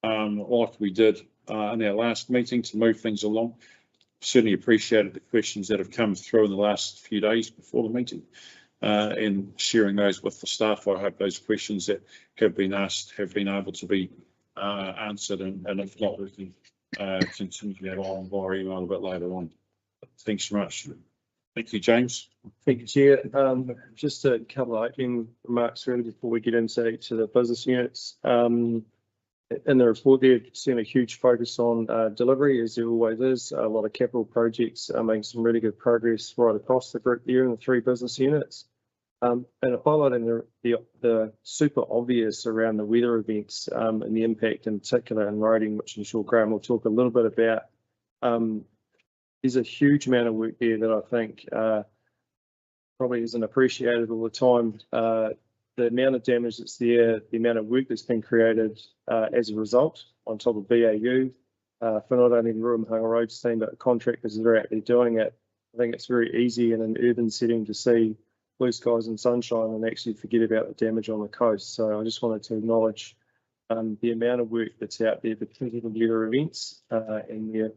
like we did in our last meeting, to move things along. Certainly appreciated the questions that have come through in the last few days before the meeting, and sharing those with the staff. I hope those questions that have been asked have been able to be answered, and if not, we can continue that on via email a bit later on. Thanks so much. Thank you, James. Thank you, Chair. Just a couple of opening remarks really before we get into each of the business units. In the report there, seeing a huge focus on delivery, as there always is. A lot of capital projects are making some really good progress right across the group there in the 3 business units. And highlighting the super obvious around the weather events and the impact in particular in roading, which I'm sure Graham will talk a little bit about. There's a huge amount of work there that I think probably isn't appreciated all the time. The amount of damage that's there, the amount of work that's been created as a result, on top of BAU, for not only the Ruamahanga Roads team, but the contractors that are actually doing it. I think it's very easy in an urban setting to see blue skies and sunshine and actually forget about the damage on the coast. So I just wanted to acknowledge the amount of work that's out there, particularly the weather events and their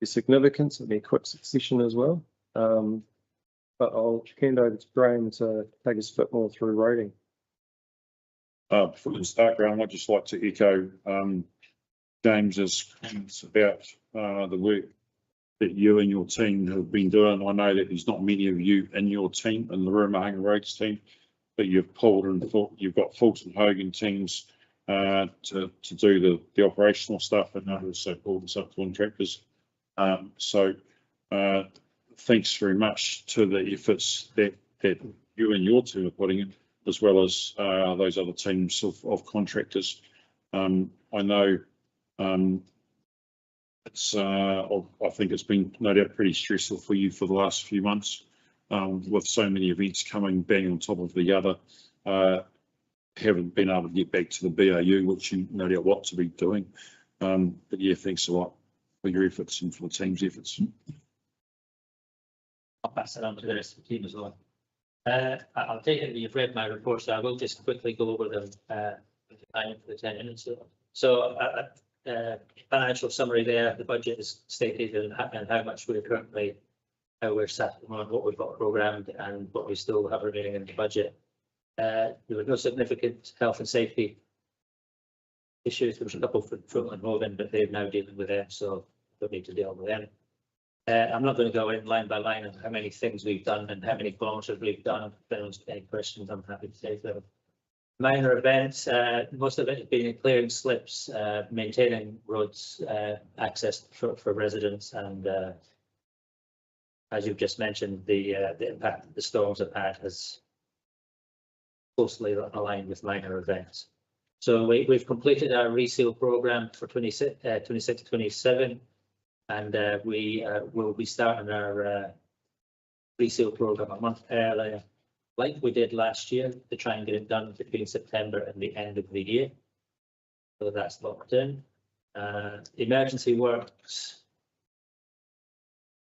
significance and their quick succession as well. But I'll hand over to Graham to take us a bit more through roading. Before we start, Graham, I'd just like to echo James's comments about the work that you and your team have been doing. I know that there's not many of you in your team, in the Ruamahanga Roads team, but you've pulled and you've got Fulton Hogan teams to do the operational stuff, and also pulled in subcontractors. So thanks very much to the efforts that you and your team are putting in, as well as those other teams of contractors. I know it's I think it's been no doubt pretty stressful for you for the last few months, with so many events coming bang on top of the other. Haven't been able to get back to the BAU, which you no doubt want to be doing. But yeah, thanks a lot for your efforts and for the team's efforts. I'll pass it on to the rest of the team as well. I'll take it that you've read my report, so I will just quickly go over them with the time for the 10 minutes. So financial summary there, the budget is stated and how much we're currently, how we're sat on what we've got programmed and what we still have remaining in the budget. There were no significant health and safety issues. There was a couple for Fruitland Hogan, but they're now dealing with them, so don't need to deal with them. I'm not going to go in line by line on how many things we've done and how many kilometres we've done. If anyone's got any questions, I'm happy to take them. Minor events, most of it has been clearing slips, maintaining roads, access for residents, and as you've just mentioned, the impact that the storms have had has closely aligned with minor events. So we've completed our reseal programme for 26-27. And we will be starting our reseal programme a month earlier, like we did last year, to try and get it done between September and the end of the year. So that's locked in. Emergency works.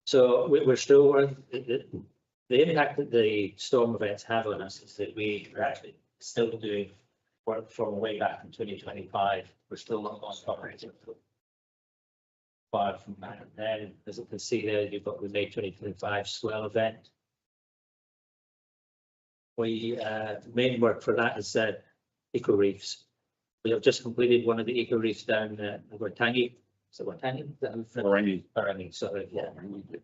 So we're still working. The impact that the storm events have on us is that we are actually still doing work from way back in 2025. We're still not on operating. Far from that. Then, as you can see there, you've got the May 2025 swell event. We main work for that is eco reefs. We have just completed one of the eco reefs down Watangi. So Watangi? Orangi. Sorry, yeah.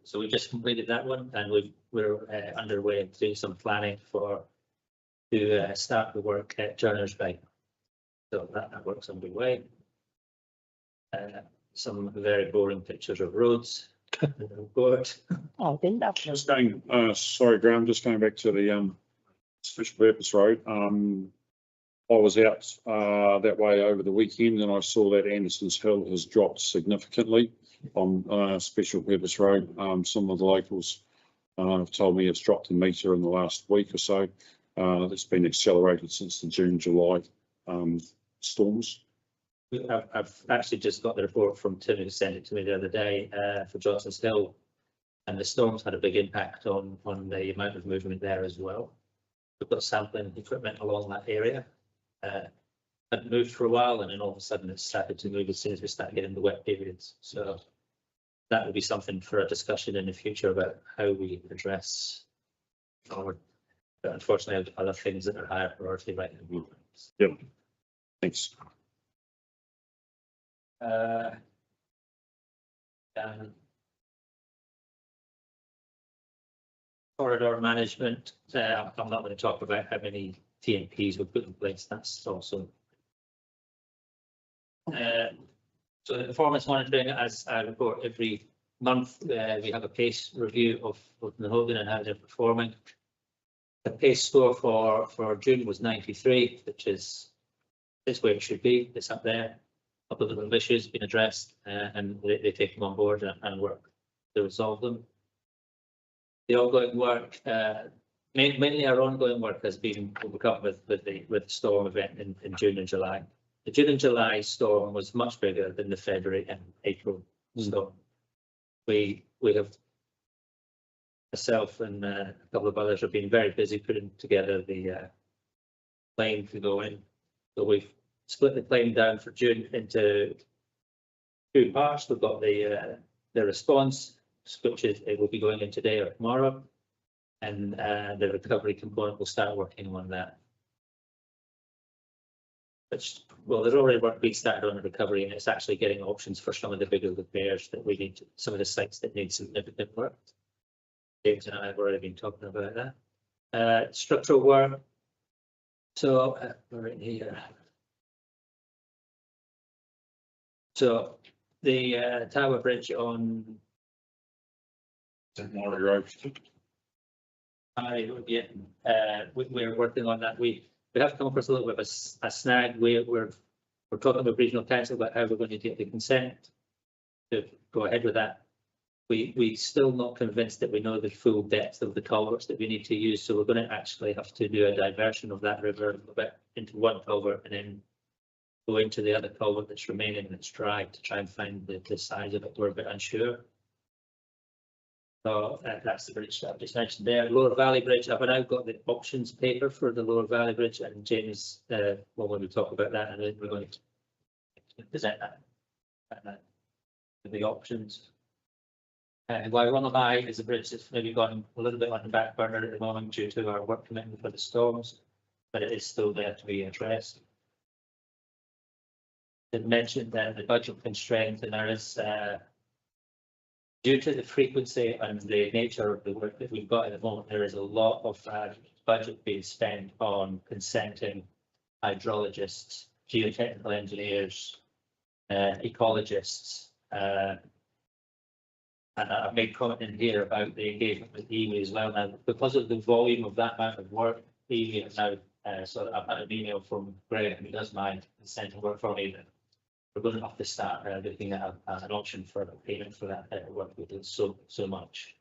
So we just completed that one, and we're underway doing some planning to start the work at Turner's Bay. So that work's underway. Some very boring pictures of roads. Oh, didn't I? Just going, sorry, Graham, just going back to the special purpose road. I was out that way over the weekend and I saw that Anderson's Hill has dropped significantly on special purpose road. Some of the locals have told me it's dropped a metre in the last week or so. It's been accelerated since the June, July storms. I've actually just got the report from Tim, who sent it to me the other day for Johnson's Hill, and the storms had a big impact on the amount of movement there as well. We've got sampling equipment along that area. Hadn't moved for a while, and then all of a sudden it started to move as soon as we start getting the wet periods. So that will be something for a discussion in the future about how we address forward. But unfortunately, other things that are higher priority right now. Yep. Thanks. Corridor management. I'm not going to talk about how many TNPs we put in place. That's also. So the performance monitoring, as I report every month, we have a pace review of Nahogan and how they're performing. The pace score for June was 93, which is where it should be. It's up there. A couple of little issues been addressed, and they take them on board and work to resolve them. The ongoing work, mainly our ongoing work, has been overcome with the storm event in June and July. The June and July storm was much bigger than the February and April storm. We have, myself and a couple of others have been very busy putting together the claim to go in. So we've split the claim down for June into two parts. We've got the response, which it will be going in today or tomorrow, and the recovery component will start working on that. Which, well, there's already work being started on the recovery, and it's actually getting options for some of the bigger repairs that we need, some of the sites that need significant work. James and I have already been talking about that. Structural work. So we're in here. So the Tower Bridge on St. Mary Road. We're working on that. We have come across a little bit of a snag. We're talking with regional council about how we're going to get the consent to go ahead with that. We still not convinced that we know the full depth of the culverts that we need to use, so we're going to actually have to do a diversion of that river a bit into one culvert and then go into the other culvert that's remaining that's dry to try and find the size of it. We're a bit unsure. So that's the bridge that I've just mentioned there. Lower Valley Bridge, I've now got the options paper for the Lower Valley Bridge, and James, well, when we talk about that, and then we're going to present that the options. Waironamai is a bridge that's maybe gone a little bit on the back burner at the moment due to our work commitment for the storms, but it is still there to be addressed. I mentioned that the budget constraint, and there is due to the frequency and the nature of the work that we've got at the moment, there is a lot of budget being spent on consenting hydrologists, geotechnical engineers, ecologists. And I've made comment in here about the engagement with iwi as well. Now, because of the volume of that amount of work, iwi has now, so I've had an email from Greg, who does my consenting work for me, that we're going to have to start looking at an option for a payment for that work we did so much.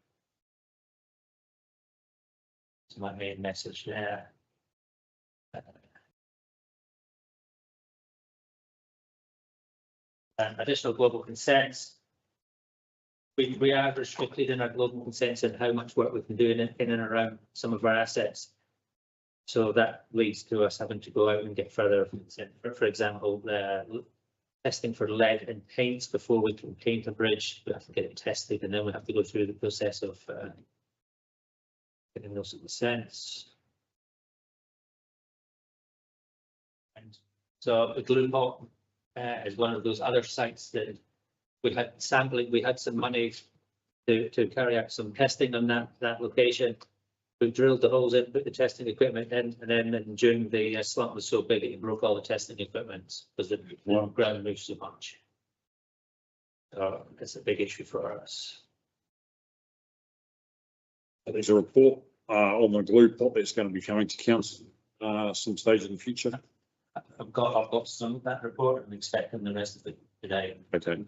That's my main message there. Additional global consents. We are restricted in our global consents and how much work we can do in and around some of our assets. So that leads to us having to go out and get further consent. For example, testing for lead in paints before we can paint a bridge. We have to get it tested, and then we have to go through the process of getting those consents. And so the glue pot is one of those other sites that we had sampling. We had some money to carry out some testing on that location. We drilled the holes in, put the testing equipment in, and then in June the slump was so big it broke all the testing equipment because the ground moved so much. So it's a big issue for us. There's a report on the glue pot that's going to be coming to council some stage in the future. I've got some of that report. I'm expecting the rest of it today. Okay.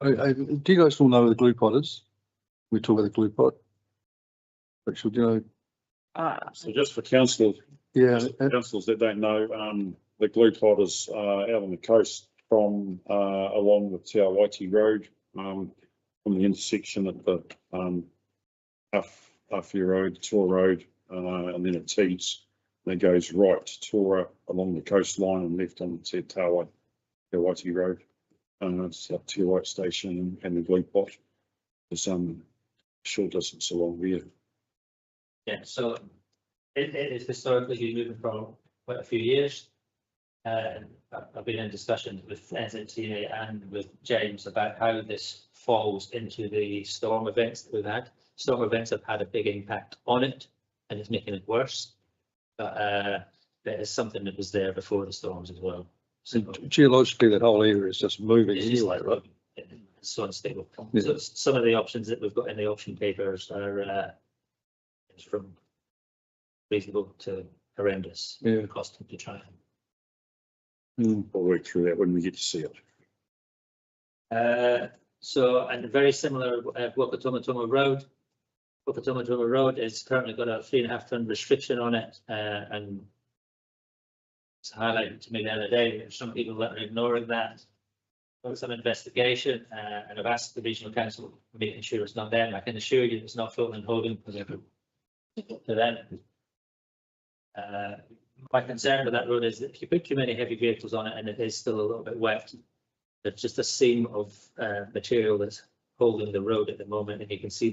Do you guys all know where the glue pot is? We talk about the glue pot. Rachel, do you know? So just for councillors, councillors that don't know, the glue pot is out on the coast from along the Te Awaiti Road, from the intersection at the Awhia Road, Tora Road, and then it tees. And it goes right to Tora along the coastline and left on Te Awaiti Road. It's up to your right station and the glue pot is short distance along there. Yeah, so it is historically been moving for quite a few years. I've been in discussions with NZTA and with James about how this falls into the storm events that we've had. Storm events have had a big impact on it, and it's making it worse. But that is something that was there before the storms as well. So geologically, that whole area is just moving anyway, right? It's so unstable. Yeah. So some of the options that we've got in the option papers are from reasonable to horrendous. Yeah. Cost to try. We'll work through that when we get to see it. So, and very similar, Whakatomatoma Road. Whakatomatoma Road is currently got a 3.5 ton restriction on it, and it's highlighted to me the other day. There's some people that are ignoring that. Got some investigation, and I've asked the regional council, making sure it's not them. I can assure you it's not Fulton and Hogan to them. My concern with that road is that if you put too many heavy vehicles on it and it is still a little bit wet, there's just a seam of material that's holding the road at the moment, and you can see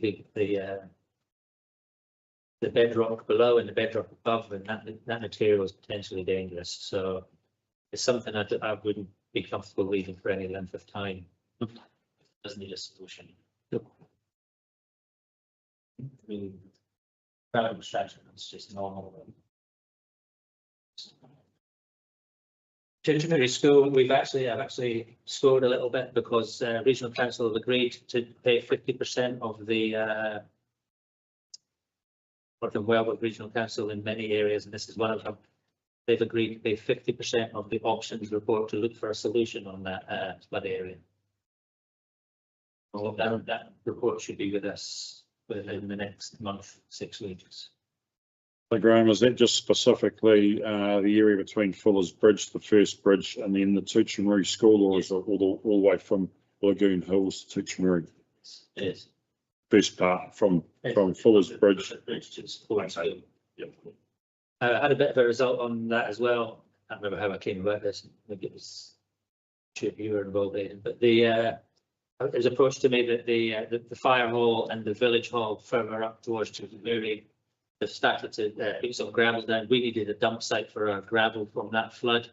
the bedrock below and the bedrock above, and that material is potentially dangerous. So it's something that I wouldn't be comfortable leaving for any length of time. It does need a solution. Crowd obstruction is just normal. Tewkesbury School, I've actually scored a little bit because Regional Council have agreed to pay 50% of the North and Wellwood Regional Council in many areas, and this is one of them. They've agreed to pay 50% of the options report to look for a solution on that flood area. Well, that report should be with us within the next month, 6 weeks. So Graham, is that just specifically the area between Fuller's Bridge, the first bridge, and then the Tewkesbury School, or is it all the way from Lagoon Hills to Tewkesbury? Yes. First part from Fuller's Bridge. I had a bit of a result on that as well. I can't remember how I came about this. I think it was you were involved in, but it was approached to me that the fire hall and the village hall further up towards Tewkesbury have started to put some gravel down. We needed a dump site for our gravel from that flood,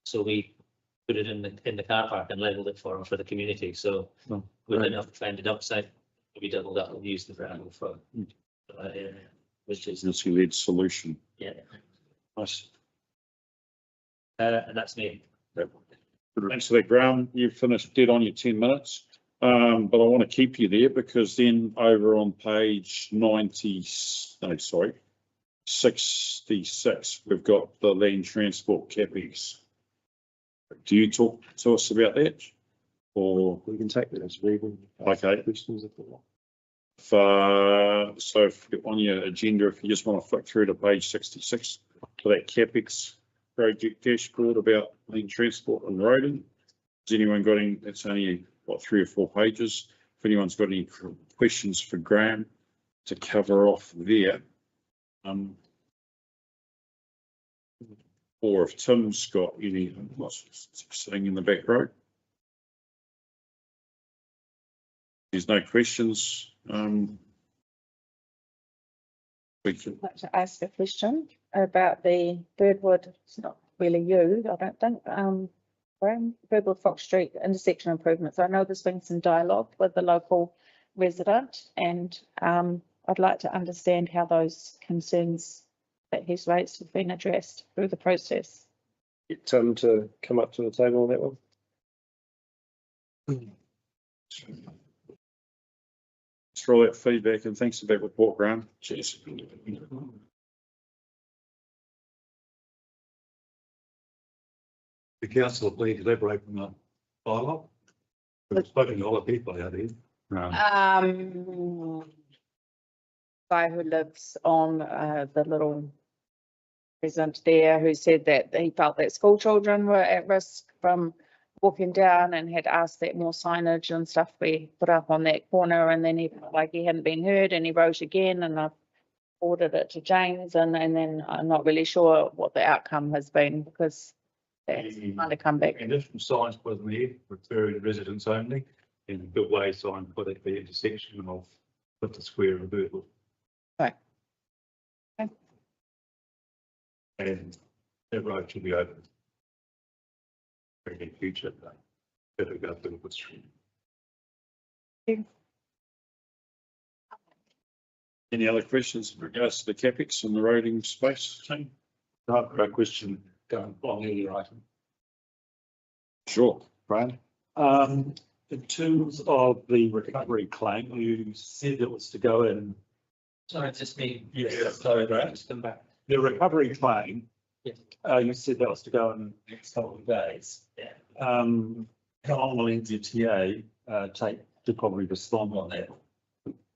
so we put it in the car park and leveled it for the community. So we went up to find a dump site. We doubled up and used the gravel for that area, which is Community-led solution. yeah. Nice. And that's me. Thanks for that, Graham. You've finished dead on your 10 minutes. But I want to keep you there because then over on page 66, we've got the land transport CapEx. Do you talk to us about that? Or We can take that as reading. okay. Questions if you want. So if on your agenda, if you just want to flick through to page 66 for that CapEx project dashboard about land transport and roading. Has anyone got any? It's only what 3 or 4 pages. If anyone's got any questions for Graham to cover off there, or if Tim's got any, what's sitting in the back row. There's no questions. We can. I'd like to ask a question about the Birdwood, it's not really you, I don't think, Birdwood Fox Street intersection improvements. I know there's been some dialogue with the local resident and I'd like to understand how those concerns that he's raised have been addressed through the process. Get Tim to come up to the table on that one. Thanks for all that feedback and thanks for that report, Graham. Cheers. The council, please elaborate on the dialogue. We've spoken to a lot of people out here. Guy who lives on the little resident there who said that he felt that school children were at risk from walking down and had asked that more signage and stuff be put up on that corner, and then he felt like he hadn't been heard and he wrote again, and I've forwarded it to James and then I'm not really sure what the outcome has been because that's kind of come back. Additional signs put in there referring to residents only, and a good way sign put at the intersection of the square and Birdwood. Right. Okay. And that road should be open. In future, better go Birdwood Street. Any other questions in regards to the CapEx and the roading space team? No, great question. Going on earlier item. Sure. Brian? In terms of the recovery claim, you said it was to go in. Sorry, it's just me. Yeah, sorry, Grant. Just come back. The recovery claim. Yes. You said that was to go in the next couple of days. Yeah. How long will NZTA take to probably respond on that?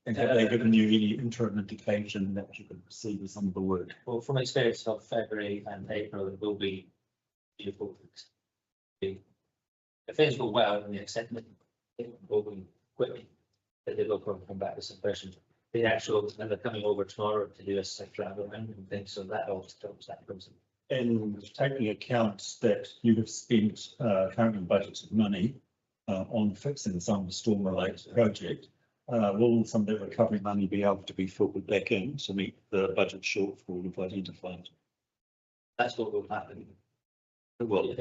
And have they given you any interim indication that you can proceed with some of the work? Well, from experience of February and April, it will be beautiful. If things go well and they accept it, it will be quickly. But they will probably come back with some questions. The actual, and they're coming over tomorrow to do a site travel and things, so that all stops that process. And taking account that you have spent currently budgeted money on fixing some of the storm related project, will some of that recovery money be able to be filtered back in to meet the budget shortfall you've identified? That's what will happen. Well,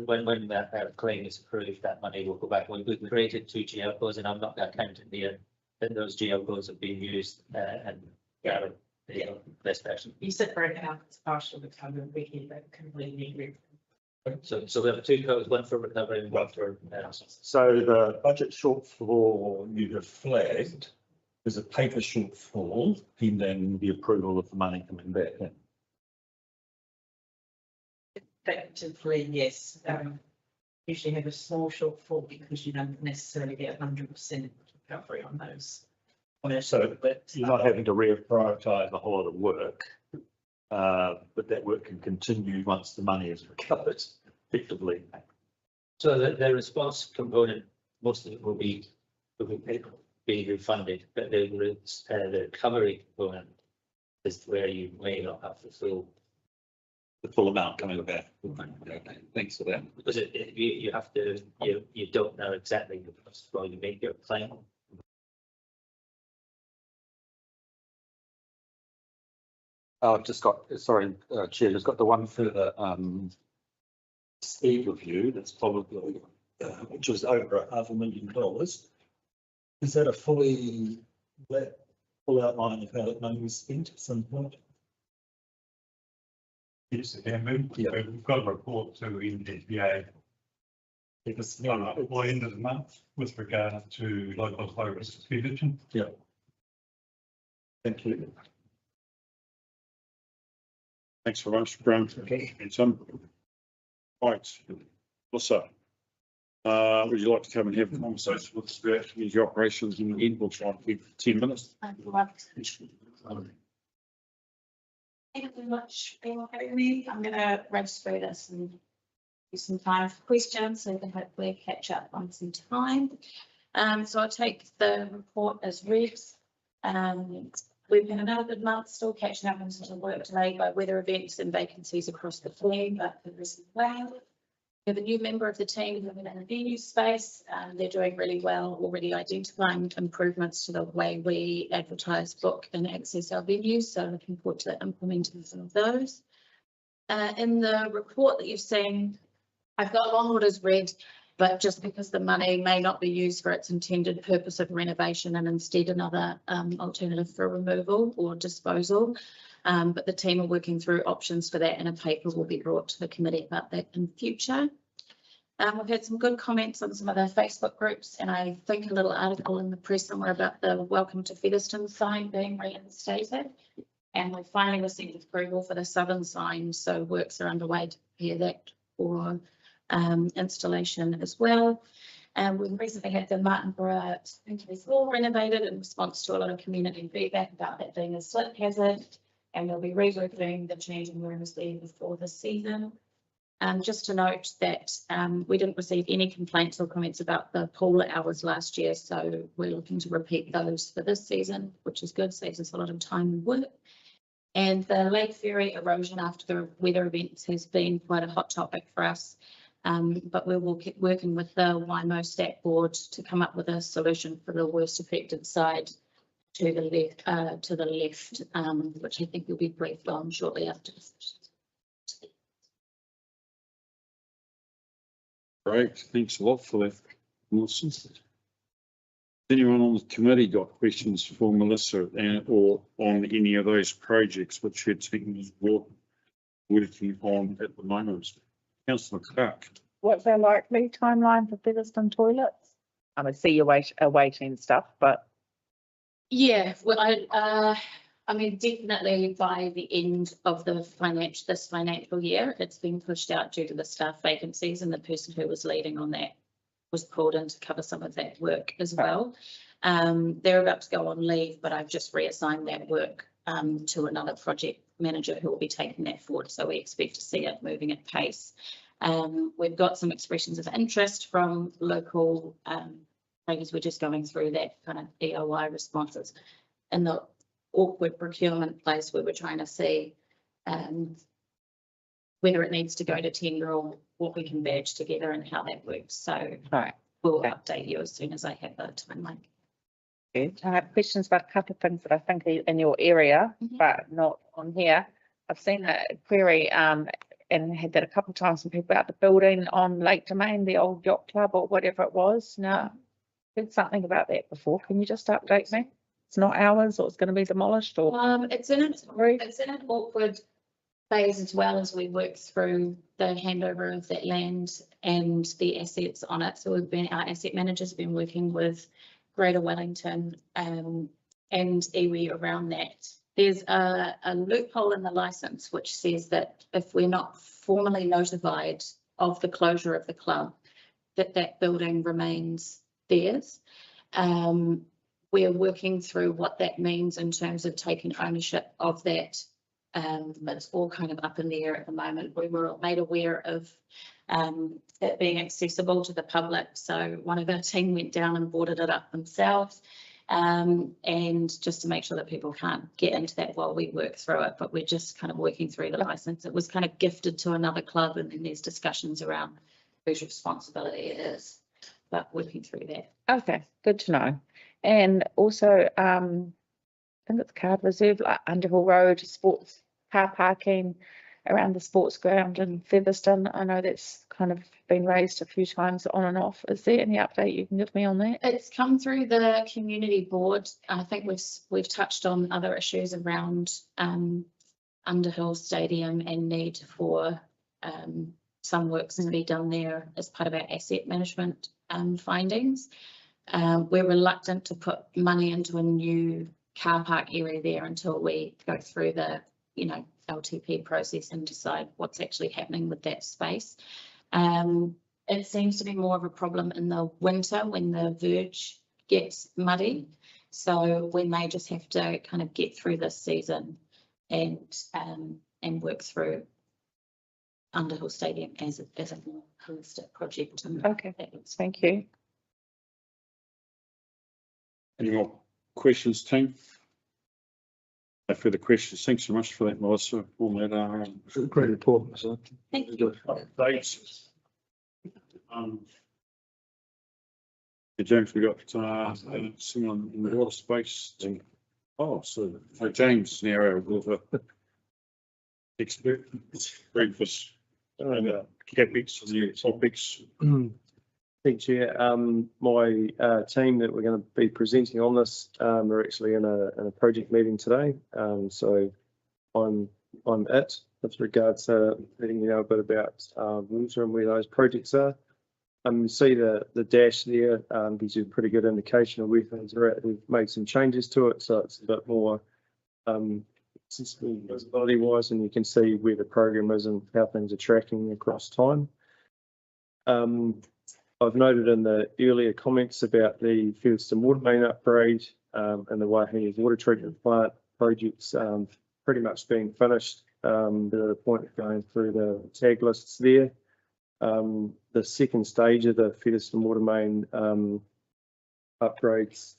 When that claim is approved, that money will go back. We've created 2 GL codes, and I'm not accounting the those GL codes have been used and gather the best version. You said break it out as partial recovery, we keep it completely. So we have two codes, one for recovery and one for. So the budget shortfall you have flagged is a paper shortfall, pending the approval of the money coming back in. Effectively, yes. Usually have a small shortfall because you don't necessarily get 100% recovery on those. So you're not having to reprioritise a whole lot of work, but that work can continue once the money is recovered effectively. So the response component, most of it will be refunded, but the recovery component is where you may not have The full amount coming back. Okay, thanks for that. because you have to, you don't know exactly the cost while you make your claim. I've just got, sorry, Chair, just got the one further speed review that's probably, which was over $500,000. Is that a full outline of how that money was spent at some point? Yes, we've got a report to NDPA It was, by end of the month with regard to local low risk expenditure. yeah. Thank you. Thanks very much, Graham. And some. Right, Melissa, would you like to come and have a conversation with us about community operations in the end? We'll try and keep 10 minutes. Thank you very much for having me. I'm going to run through this and use some time for questions so we can hopefully catch up on some time. So I'll take the report as read. We've had another good month, still catching up on some work delayed by weather events and vacancies across the fleet, but progressing well. We have a new member of the team living in the venue space. They're doing really well, already identifying improvements to the way we advertise, book and access our venues. So looking forward to implementing some of those. In the report that you've seen, I've got Longwood as red, but just because the money may not be used for its intended purpose of renovation and instead another alternative for removal or disposal. But the team are working through options for that and a paper will be brought to the committee about that in future. We've had some good comments on some of the Facebook groups and I think a little article in the press somewhere about the Welcome to Featherston sign being reinstated. And we finally received approval for the southern sign, so works are underway to prepare that for installation as well. And we've recently had the Martinborough Sprinkley School renovated in response to a lot of community feedback about that being a slip hazard. And we'll be reworking the changing rooms there before the season. Just to note that we didn't receive any complaints or comments about the pool hours last year, so we're looking to repeat those for this season, which is good, saves us a lot of time and work. And the Lake Ferry erosion after the weather events has been quite a hot topic for us. But we will keep working with the WIMO Stat Board to come up with a solution for the worst affected side to the left, which I think you'll be briefed on shortly after this. Great, thanks a lot for that, Melissa. Has anyone on the committee got questions for Melissa or on any of those projects which her team is working on at the moment? Councillor Clark. What's our likely timeline for Featherston toilets? I would see you awaiting stuff, but. Yeah, well, I mean, definitely by the end of this financial year, it's been pushed out due to the staff vacancies and the person who was leading on that was pulled in to cover some of that work as well. They're about to go on leave, but I've just reassigned that work to another project manager who will be taking that forward. So we expect to see it moving at pace. We've got some expressions of interest from local traders. We're just going through that kind of EOI responses and the awkward procurement place where we're trying to see whether it needs to go to tender or what we can badge together and how that works. So we'll update you as soon as I have the timeline. I have questions about a couple of things that I think are in your area, but not on here. I've seen a query and had that a couple of times from people about the building on Lake Domain, the old yacht club or whatever it was. Now, heard something about that before. Can you just update me? It's not ours, or it's going to be demolished, or it's in an awkward phase as well as we work through the handover of that land and the assets on it. So our asset managers have been working with Greater Wellington and iwi around that. There's a loophole in the license which says that if we're not formally notified of the closure of the club, that building remains theirs. We're working through what that means in terms of taking ownership of that. It's all kind of up in the air at the moment. We were made aware of it being accessible to the public. So one of our team went down and boarded it up themselves. And just to make sure that people can't get into that while we work through it, but we're just kind of working through the license. It was kind of gifted to another club, and then there's discussions around whose responsibility it is, but working through that. Okay, good to know. And also, I think it's card reserve, like Underhill Road, sports car parking around the sports ground in Featherston. I know that's kind of been raised a few times on and off. Is there any update you can give me on that? It's come through the community board. I think we've touched on other issues around Underhill Stadium and need for some works to be done there as part of our asset management findings. We're reluctant to put money into a new car park area there until we go through the, LTP process and decide what's actually happening with that space. It seems to be more of a problem in the winter when the verge gets muddy. So we may just have to kind of get through this season and work through Underhill Stadium as a more holistic project. Okay, thank you. Any more questions, team? No further questions. Thanks so much for that, Melissa. All that, Great report, sir. Thank you. Updates. James, we got someone in the water space. Oh, so James now our water expert. Breakfast. CapEx, topics. Thank you. My team that we're going to be presenting on this are actually in a project meeting today. So I'm it with regards to letting you know a bit about water and where those projects are. You see the dash there gives you a pretty good indication of where things are at. We've made some changes to it, so it's a bit more accessible visibility wise, and you can see where the program is and how things are tracking across time. I've noted in the earlier comments about the Featherston water main upgrade and the Waihi water treatment plant projects pretty much being finished. They're at a point of going through the tag lists there. The second stage of the Featherston water main upgrades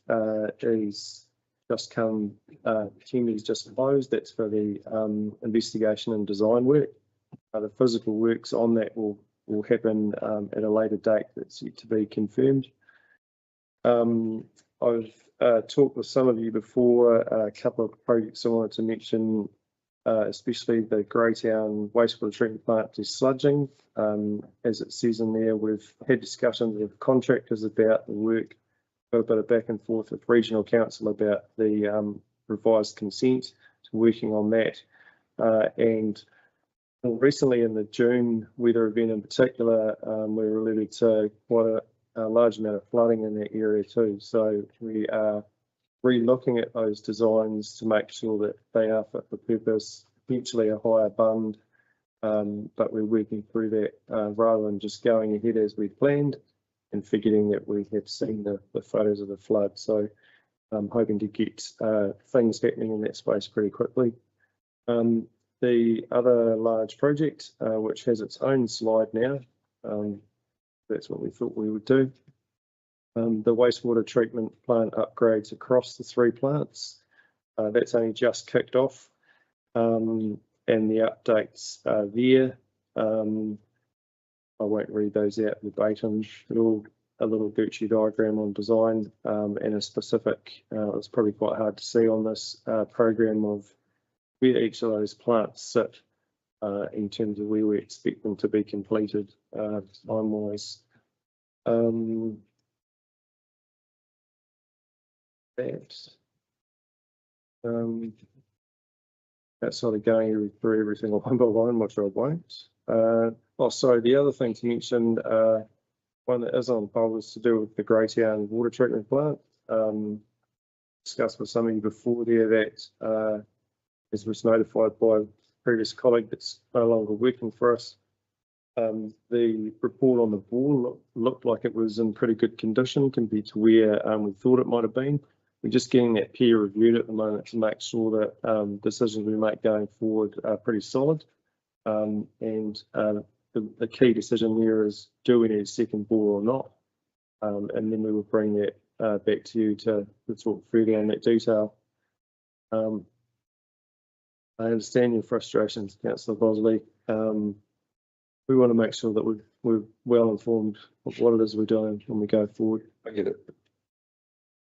is just come, tender's just closed. That's for the investigation and design work. The physical works on that will happen at a later date that's yet to be confirmed. I've talked with some of you before, a couple of projects I wanted to mention, especially the Greytown wastewater treatment plant desludging. As it says in there, we've had discussions with contractors about the work, got a bit of back and forth with regional council about the revised consent, so working on that. And recently in the June weather event in particular, we were related to quite a large amount of flooding in that area too. So we are re-looking at those designs to make sure that they are fit for purpose, potentially a higher bund, but we're working through that rather than just going ahead as we planned and forgetting that we have seen the photos of the flood. So I'm hoping to get things happening in that space pretty quickly. The other large project, which has its own slide now, that's what we thought we would do. The wastewater treatment plant upgrades across the three plants. That's only just kicked off, and the updates are there. I won't read those out verbatim. A little Gucci diagram on design and a specific, it's probably quite hard to see on this program of where each of those plants sit in terms of where we expect them to be completed time-wise. outside of going through everything line by line, which I won't. Sorry, the other thing to mention, one that is on file was to do with the Greytown water treatment plant. Discussed with some of you before there that, as was notified by a previous colleague that's no longer working for us, the report on the bore looked like it was in pretty good condition compared to where we thought it might have been. We're just getting that peer reviewed at the moment to make sure that decisions we make going forward are pretty solid. The key decision there is, do we need a second bore or not? And then we will bring that back to you to talk further on that detail. I understand your frustrations, Councillor Bosley. We want to make sure that we're well informed of what it is we're doing when we go forward. I get it.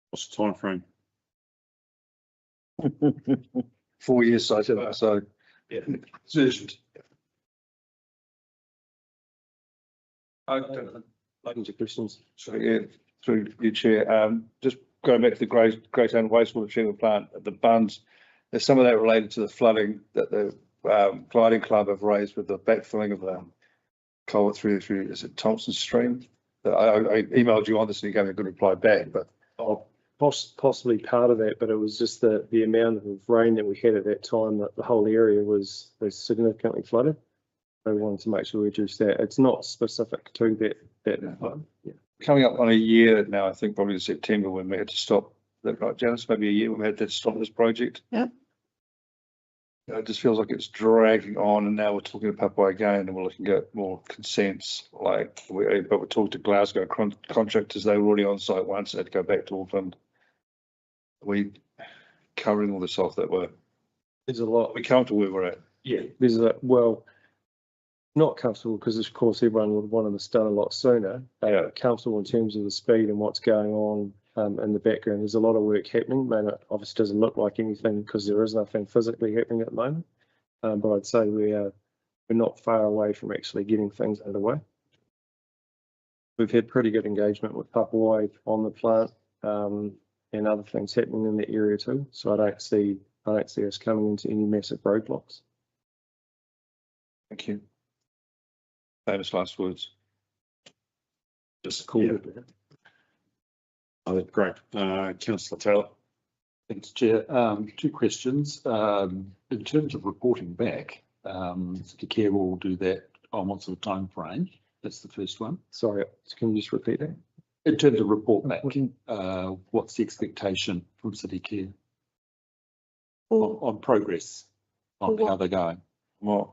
What's the time frame? 4 years, so Yeah. it's urgent. Open to questions. So yeah, through you, Chair. Just going back to the Greytown wastewater treatment plant, the bunds. There's some of that related to the flooding that the Gliding Club have raised with the backfilling of the culvert through is it Thompson Stream? I emailed you on this and you gave me a good reply back, but Possibly part of that, but it was just the amount of rain that we had at that time, that the whole area was significantly flooded. So we wanted to make sure we reduce that. It's not specific to that. Yeah. coming up on a year now, I think probably in September when we had to stop. Is that right, Janice? Maybe a year when we had to stop this project. Yeah. It just feels like it's dragging on, and now we're talking to Papua again, and we're looking at more consents. But we talked to Glasgow contractors; they were already on site once. They had to go back to Auckland. We covering all this off that we're. There's a lot. We comfortable where we're at. Yeah, there's not comfortable because of course everyone would want this done a lot sooner. Comfortable in terms of the speed and what's going on in the background. There's a lot of work happening. Man, it obviously doesn't look like anything because there is nothing physically happening at the moment. But I'd say we're not far away from actually getting things underway. We've had pretty good engagement with Papua on the plant and other things happening in the area too. So I don't see us coming into any massive roadblocks. Thank you. Famous last words. Just cool. Yeah. Oh, great. Councillor Taylor. Thanks, Chair. Two questions. In terms of reporting back, City Care will do that on what sort of time frame? That's the first one. Sorry, can you just repeat that? In terms of report back, what's the expectation from City Care on progress, on how they're going? What?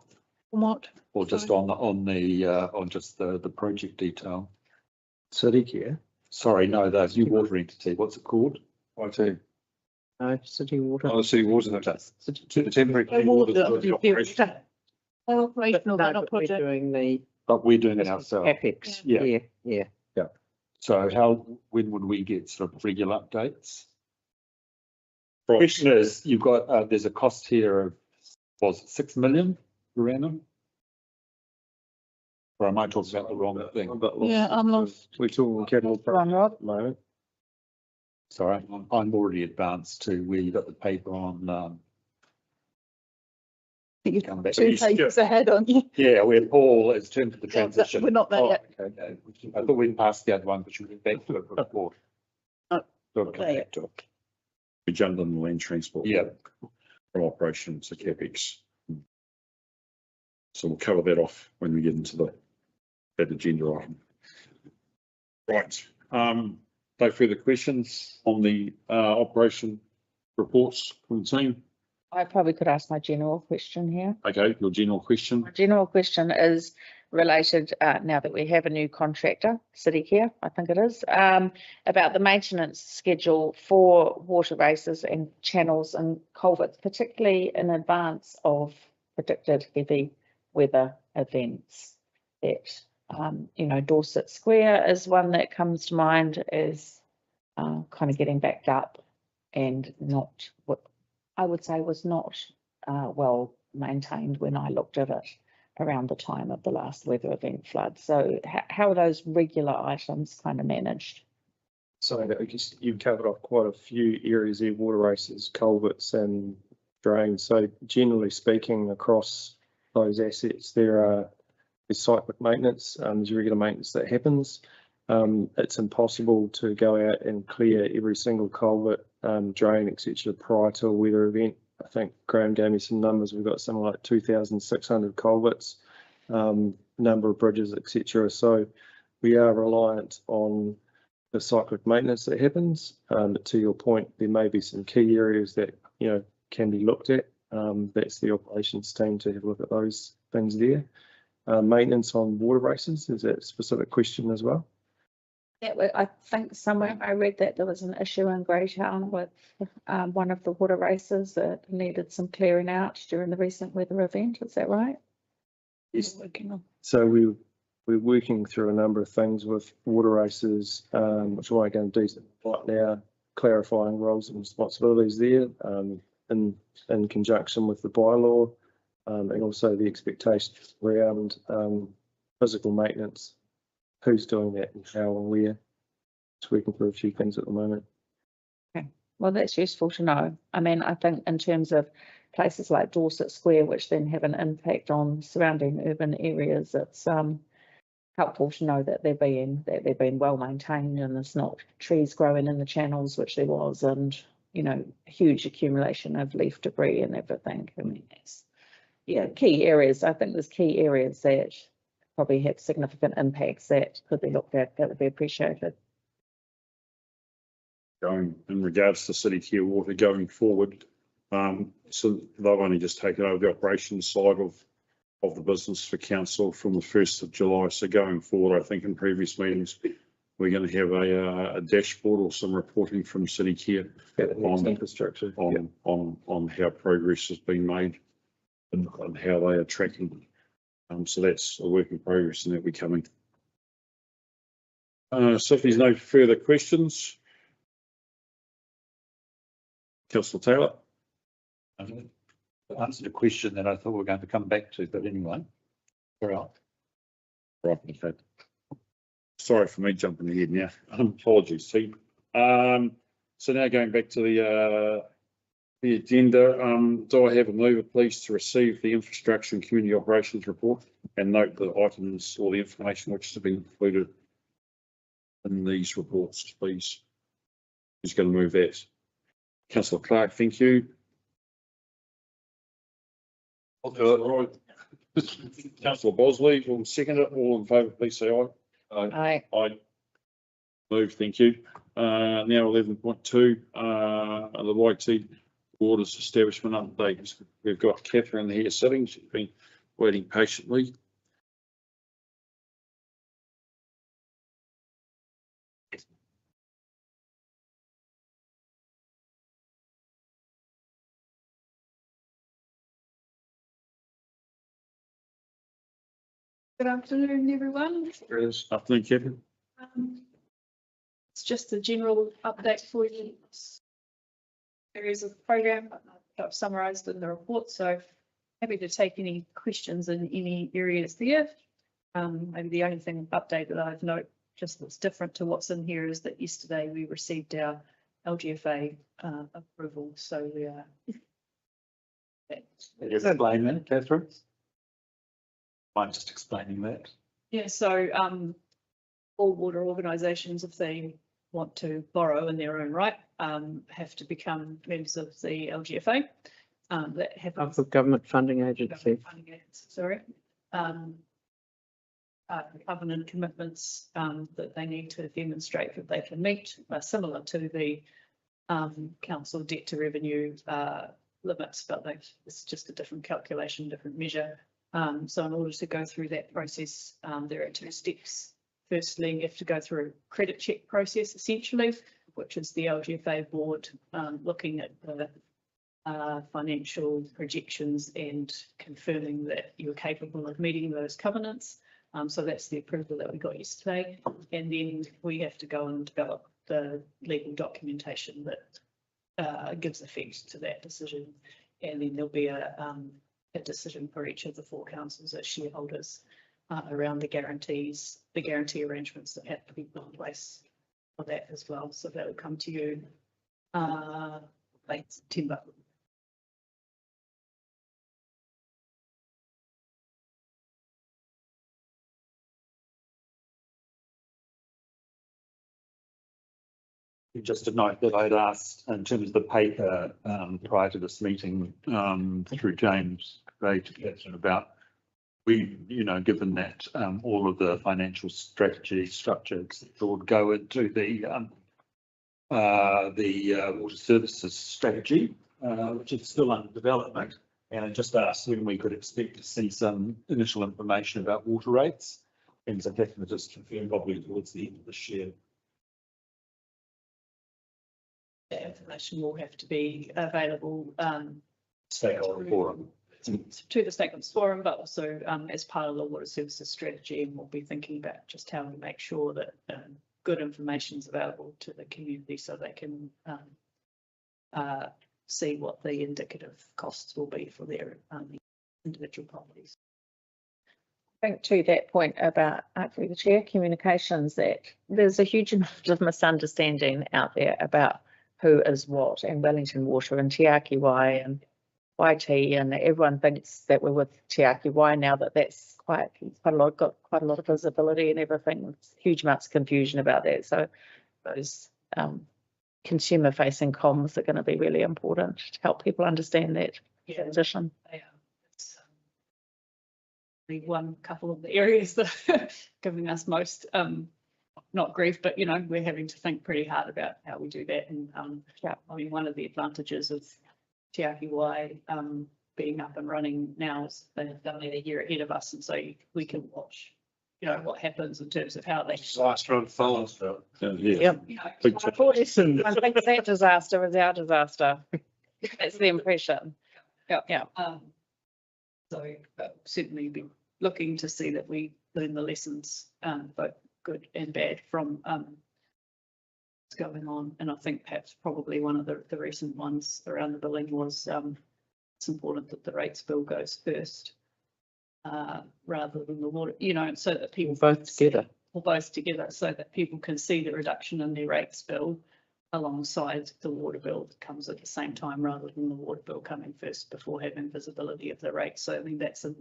Or just on just the project detail? City Care? Sorry, no, the new water entity. What's it called? YT. No, City Water. Oh, the City Water. The temporary. Operational, but not project. Doing the But we're doing it ourselves. epics. Yeah. Yeah. So when would we get sort of regular updates? Question is, you've got, there's a cost here of, was it 6 million per annum? Or am I talking about the wrong thing? Yeah, I'm lost. We're talking capital project at the moment. Sorry, I'm already advanced to where you got the paper on, You're come back. 2 pages ahead, aren't you? Yeah, where Paul is turned to the transition. We're not there Oh, yet. okay. I thought we'd passed the other one, but you went back to it before. Oh, So I'll come back to it. We jumped on the land transport. Yeah. From operations to CapEx. So we'll cover that off when we get into that agenda item. Right. No further questions on the operation reports from the team. I probably could ask my general question here. Okay, your general question. My general question is related, now that we have a new contractor, City Care, I think it is, about the maintenance schedule for water races and channels and culverts, particularly in advance of predicted heavy weather events. That, Dorset Square is one that comes to mind as kind of getting backed up and not what I would say was not well maintained when I looked at it around the time of the last weather event flood. So how are those regular items kind of managed? So I guess you've covered off quite a few areas there, water races, culverts and drain. So generally speaking, across those assets, there's cyclic maintenance, there's regular maintenance that happens. It's impossible to go out and clear every single culvert, drain, etc. prior to a weather event. I think Graham gave me some numbers. We've got something like 2,600 culverts, number of bridges, etc. So we are reliant on the cyclic maintenance that happens. To your point, there may be some key areas that can be looked at. That's the operations team to have a look at those things there. Maintenance on water races, is that a specific question as well? Yeah, I think somewhere I read that there was an issue in Greytown with one of the water races that needed some clearing out during the recent weather event. Is that right? Yes. So we're working through a number of things with water races, which I won't go into detail right now, clarifying roles and responsibilities there, in conjunction with the bylaw, and also the expectations around physical maintenance. Who's doing that and how and where? It's working through a few things at the moment. Okay, well, that's useful to know. I mean, I think in terms of places like Dorset Square, which then have an impact on surrounding urban areas, it's helpful to know that they're being well maintained and there's not trees growing in the channels, which there was, and huge accumulation of leaf debris and everything. I mean, it's key areas. I think there's key areas that probably have significant impacts that could be looked at. That would be appreciated. Going in regards to City Care Water going forward, so they've only just taken over the operations side of the business for council from the 1st of July. So going forward, I think in previous meetings, we're going to have a dashboard or some reporting from City Care on infrastructure, on how progress has been made and how they are tracking. So that's a work in progress and that'll be coming. So if there's no further questions, Councillor Taylor. I answered a question that I thought we were going to come back to, but anyway. All right. Sorry for me jumping ahead now. Apologies, team. So now going back to the agenda, do I have a mover, please, to receive the infrastructure and community operations report and note the items or the information which has been included in these reports, please? Who's going to move that? Councillor Clark, thank you. I'll do it. Councillor Bosley will second it. All in favour, please say aye. Aye. Aye. Move, thank you. Now 11.2, the YT Waters Establishment update. We've got Catherine here sitting. She's been waiting patiently. Good afternoon, everyone. Afternoon, Catherine. It's just a general update for you. Areas of the program I've summarised in the report, so happy to take any questions in any areas there. Maybe the only thing update that I've noted just that's different to what's in here is that yesterday we received our LGFA approval, so we are. Explain that, Catherine. I'm just explaining that. Yeah, so all water organisations, if they want to borrow in their own right, have to become members of the LGFA. That happens. Of the government funding agency. Sorry. Covenant commitments that they need to demonstrate that they can meet are similar to the council debt to revenue limits, but it's just a different calculation, different measure. So in order to go through that process, there are two steps. Firstly, you have to go through a credit check process, essentially, which is the LGFA board looking at the financial projections and confirming that you're capable of meeting those covenants. So that's the approval that we got yesterday. And then we have to go and develop the legal documentation that gives effect to that decision. And then there'll be a decision for each of the four councils as shareholders around the guarantees, the guarantee arrangements that have to be put in place for that as well. So that will come to you late September. just a note that I'd asked in terms of the paper, prior to this meeting, through James about given that, all of the financial strategy structures that would go into the water services strategy, which is still under development. And I just asked when we could expect to see some initial information about water rates. And so that can just confirm probably towards the end of this year. That information will have to be available Stakeholder forum. to the stakeholders forum, but also as part of the water services strategy, and we'll be thinking about just how we make sure that good information is available to the community so they can see what the indicative costs will be for their individual properties. I think to that point about, through the chair, communications, that there's a huge amount of misunderstanding out there about who is what, and Wellington Water and Te Aki Wai and YT, and everyone thinks that we're with Te Aki Wai now, that's quite a lot, got quite a lot of visibility and everything. There's huge amounts of confusion about that. So those consumer facing comms are going to be really important to help people understand that transition. It's one couple of the areas that are giving us most not grief, but we're having to think pretty hard about how we do that. And I mean, one of the advantages of Te Aki Wai being up and running now is they've done it a year ahead of us, and so we can watch what happens in terms of how they. Last round falls. Yep. I think that disaster was our disaster. That's the impression. Yeah. So certainly be looking to see that we learn the lessons, both good and bad, from what's going on. And I think perhaps probably one of the recent ones around the billing was it's important that the rates bill goes first rather than the water, so that people both together. Or both together, so that people can see the reduction in their rates bill alongside the water bill that comes at the same time, rather than the water bill coming first before having visibility of the rates. So I mean that's a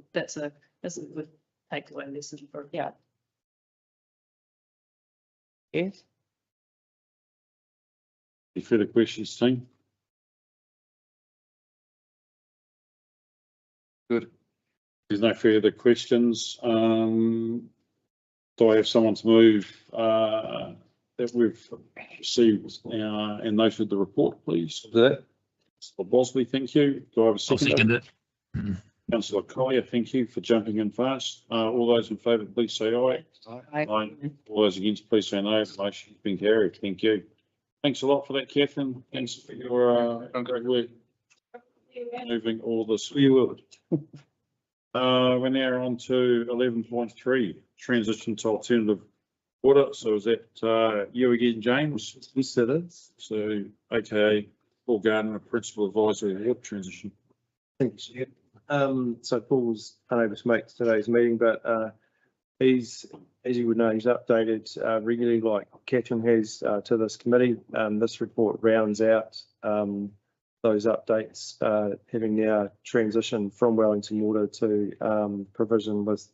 good takeaway lesson for Yes. Any further questions, team? Good. There's no further questions. Do I have someone to move that we've received and noted the report, please? That. Councillor Bosley, thank you. Do I have a I'll second? second it. Councillor Collier, thank you for jumping in fast. All those in favour, please say aye. Aye. All those against, please say no. The motion has been carried. Thank you. Thanks a lot for that, Catherine. Thanks for your great work moving all this. You will. We're now on to 11.3, transition to alternative water. So is that you again, James? Yes, it is. So AKA Paul Gardner, Principal Advisor of Water Transition. Thanks. So Paul's unable to make today's meeting, but he's, as you would know, he's updated regularly, like Catherine has, to this committee. This report rounds out those updates, having now transitioned from Wellington Water to provision with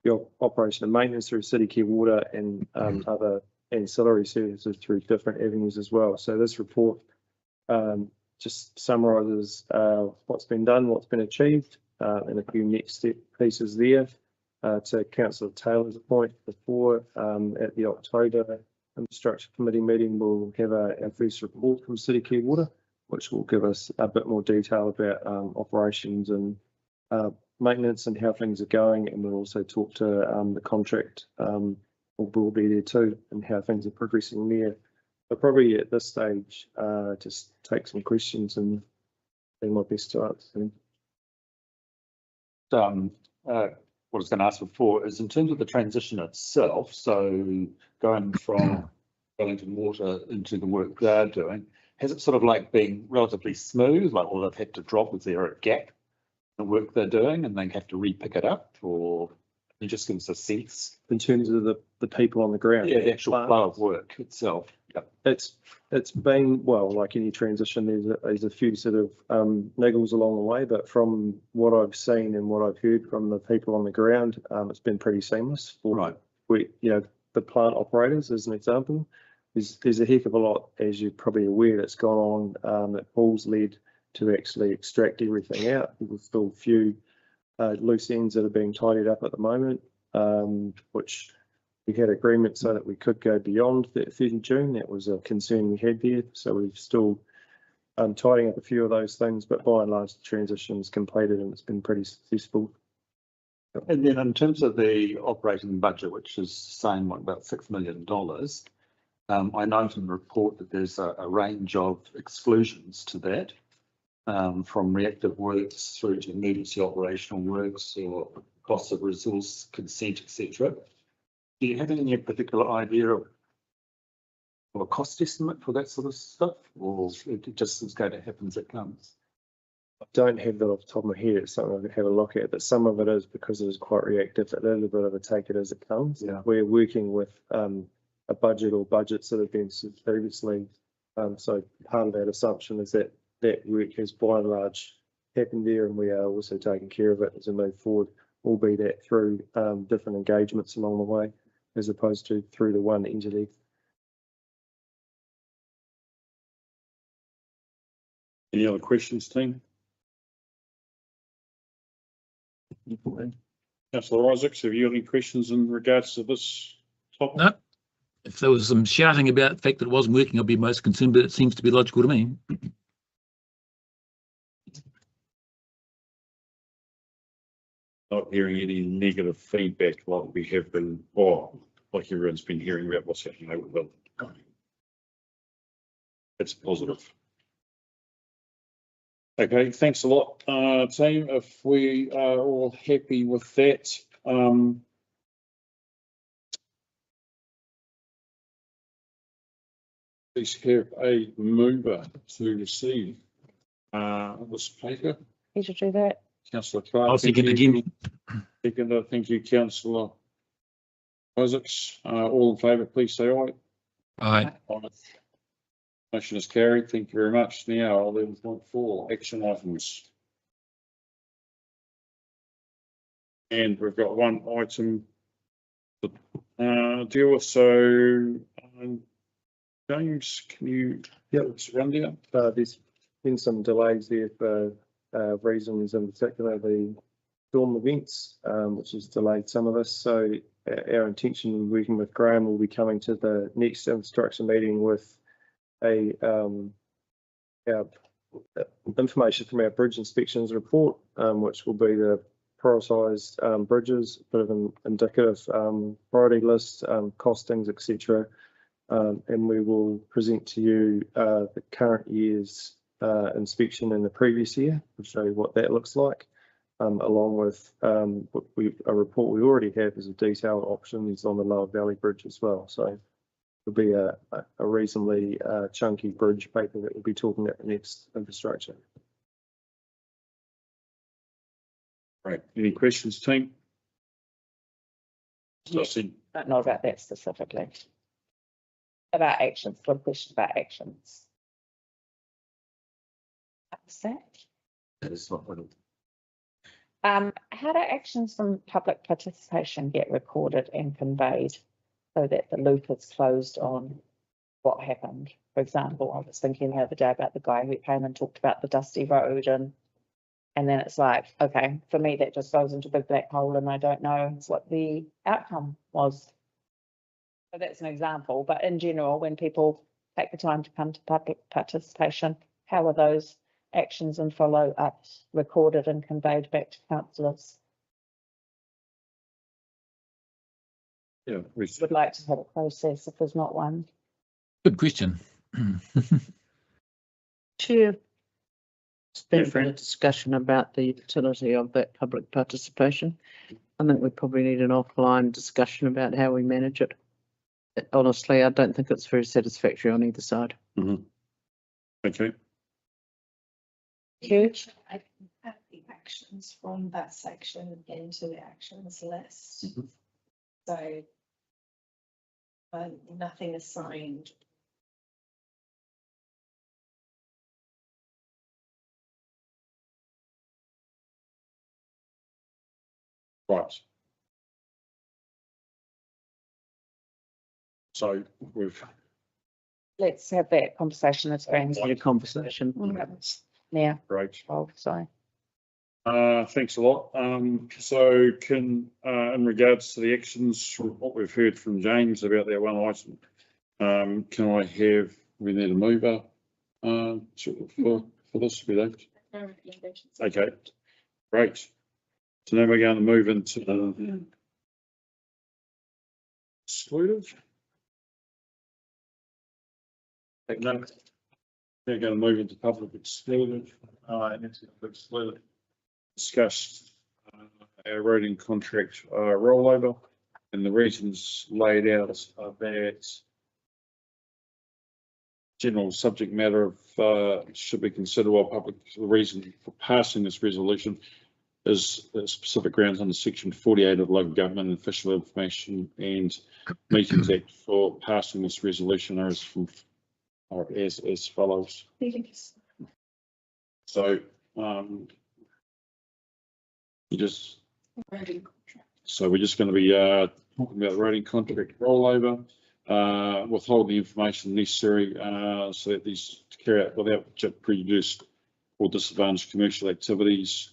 the operation and maintenance through City Care Water and other ancillary services through different avenues as well. So this report just summarises what's been done, what's been achieved, and a few next step pieces there. To Councillor Taylor's point before, at the October Infrastructure Committee meeting, we'll have our first report from City Care Water, which will give us a bit more detail about operations and maintenance and how things are going. And we'll also talk to the contract will be there too, and how things are progressing there. But probably at this stage, just take some questions and do my best to answer them. What I was going to ask before is in terms of the transition itself, so going from Wellington Water into the work they're doing, has it sort of like been relatively smooth, like all they've had to drop, is there a gap in the work they're doing and they have to re-pick it up, or can you just give us a sense? In terms of the people on the ground? Yeah, the actual flow of work itself. Yep. It's been, well, like any transition, there's a few sort of niggles along the way, but from what I've seen and what I've heard from the people on the ground, it's been pretty seamless. Right. The plant operators, as an example, there's a heck of a lot, as you're probably aware, that's gone on, that Paul's led to actually extract everything out. There's still a few loose ends that are being tidied up at the moment, which we had agreement so that we could go beyond that 30 June. That was a concern we had there. So we've still tidying up a few of those things, but by and large, the transition is completed and it's been pretty successful. And then in terms of the operating budget, which is saying what, about $6 million, I note in the report that there's a range of exclusions to that, from reactive works through to emergency operational works or cost of resource consent, etc. Do you have any particular idea of a cost estimate for that sort of stuff, or it just is going to happen as it comes? I don't have that off the top of my head. It's something I could have a look at, but some of it is because it is quite reactive, a little bit of a take it as it comes. Yeah. We're working with a budget or budgets that have been set previously. So part of that assumption is that that work has by and large happened there, and we are also taking care of it as we move forward, albeit that through different engagements along the way, as opposed to through the one entity. Any other questions, team? Councillor Isaacs, have you got any questions in regards to this topic? No. If there was some shouting about the fact that it wasn't working, I'd be most concerned, but it seems to be logical to me. Not hearing any negative feedback like we have been, or like everyone's been hearing about what's happening over the. It's positive. Okay, thanks a lot, team. If we are all happy with that, please have a mover to receive this paper. You should do that. Councillor Clark. I'll second again. Second, thank you, Councillor Isaacs. All in favour, please say aye. Aye. Aye. Motion is carried. Thank you very much. Now, 11.4 action items. And we've got one item to deal with. So, James, can you run down? There's been some delays there for reasons, in particular the storm events, which has delayed some of this. So our intention, working with Graham, will be coming to the next infrastructure meeting with our information from our bridge inspections report, which will be the prioritised bridges, bit of an indicative priority list, costings, etc. And we will present to you the current year's inspection in the previous year to show you what that looks like, along with a report we already have as a detailed options on the Lower Valley Bridge as well. So it'll be a reasonably chunky bridge paper that we'll be talking at the next infrastructure. Right. Any questions, team? Yes, but not about that specifically. About actions, one question about actions. What's that? That is not one. How do actions from public participation get recorded and conveyed so that the loop is closed on what happened? For example, I was thinking the other day about the guy who came and talked about the dusty road, and then it's like, okay, for me that just goes into a big black hole and I don't know what the outcome was. So that's an example, but in general, when people take the time to come to public participation, how are those actions and follow-ups recorded and conveyed back to councillors? Yeah, we Would like to have a process if there's not one. Good question. Chair, it's been for a discussion about the utility of that public participation. I think we probably need an offline discussion about how we manage it. Honestly, I don't think it's very satisfactory on either side. Mm-hmm. Okay. Huge. I can have the actions from that section into the actions list. Mm-hmm. So nothing is signed. Right. So we've let's have that conversation as friends. Had a conversation. Yeah, Great. sorry. Thanks a lot. So can, in regards to the actions, from what we've heard from James about that one item, can I have, we need a mover, for this, we don't? Okay, great. So now we're going to move into the excluded. No, we're going to move into public excluded. Excluded. Discussed our roading contract rollover, and the reasons laid out are that general subject matter of should be considered while public, the reason for passing this resolution is specific grounds under section 48 of Local Government and Official Information and Meetings Act for passing this resolution are as follows. So so we're just going to be talking about the roading contract rollover, withhold the information necessary so that these to carry out without prejudice or disadvantage commercial activities,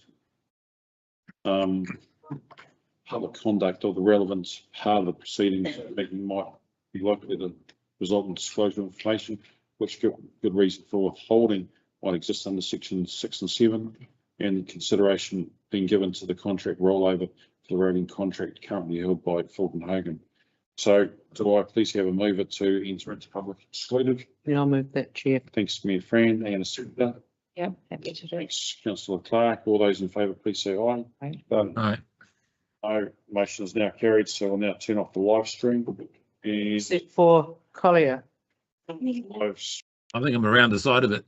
public conduct of the relevant part of the proceedings making might be likely to result in disclosure of information, which good reason for withholding might exist under section 6 and 7, and consideration being given to the contract rollover for the roading contract currently held by Fulton Hogan. So do I please have a mover to enter into public excluded? Yeah, I'll move that, Chair. Thanks, Mayor Fran, and a seconder. Yeah, happy to do. Thanks, Councillor Clark. All those in favour, please say aye. Aye. Aye. No, motion is now carried, so we'll now turn off the live stream. And Except for Collier. live I think I'm around the side of it.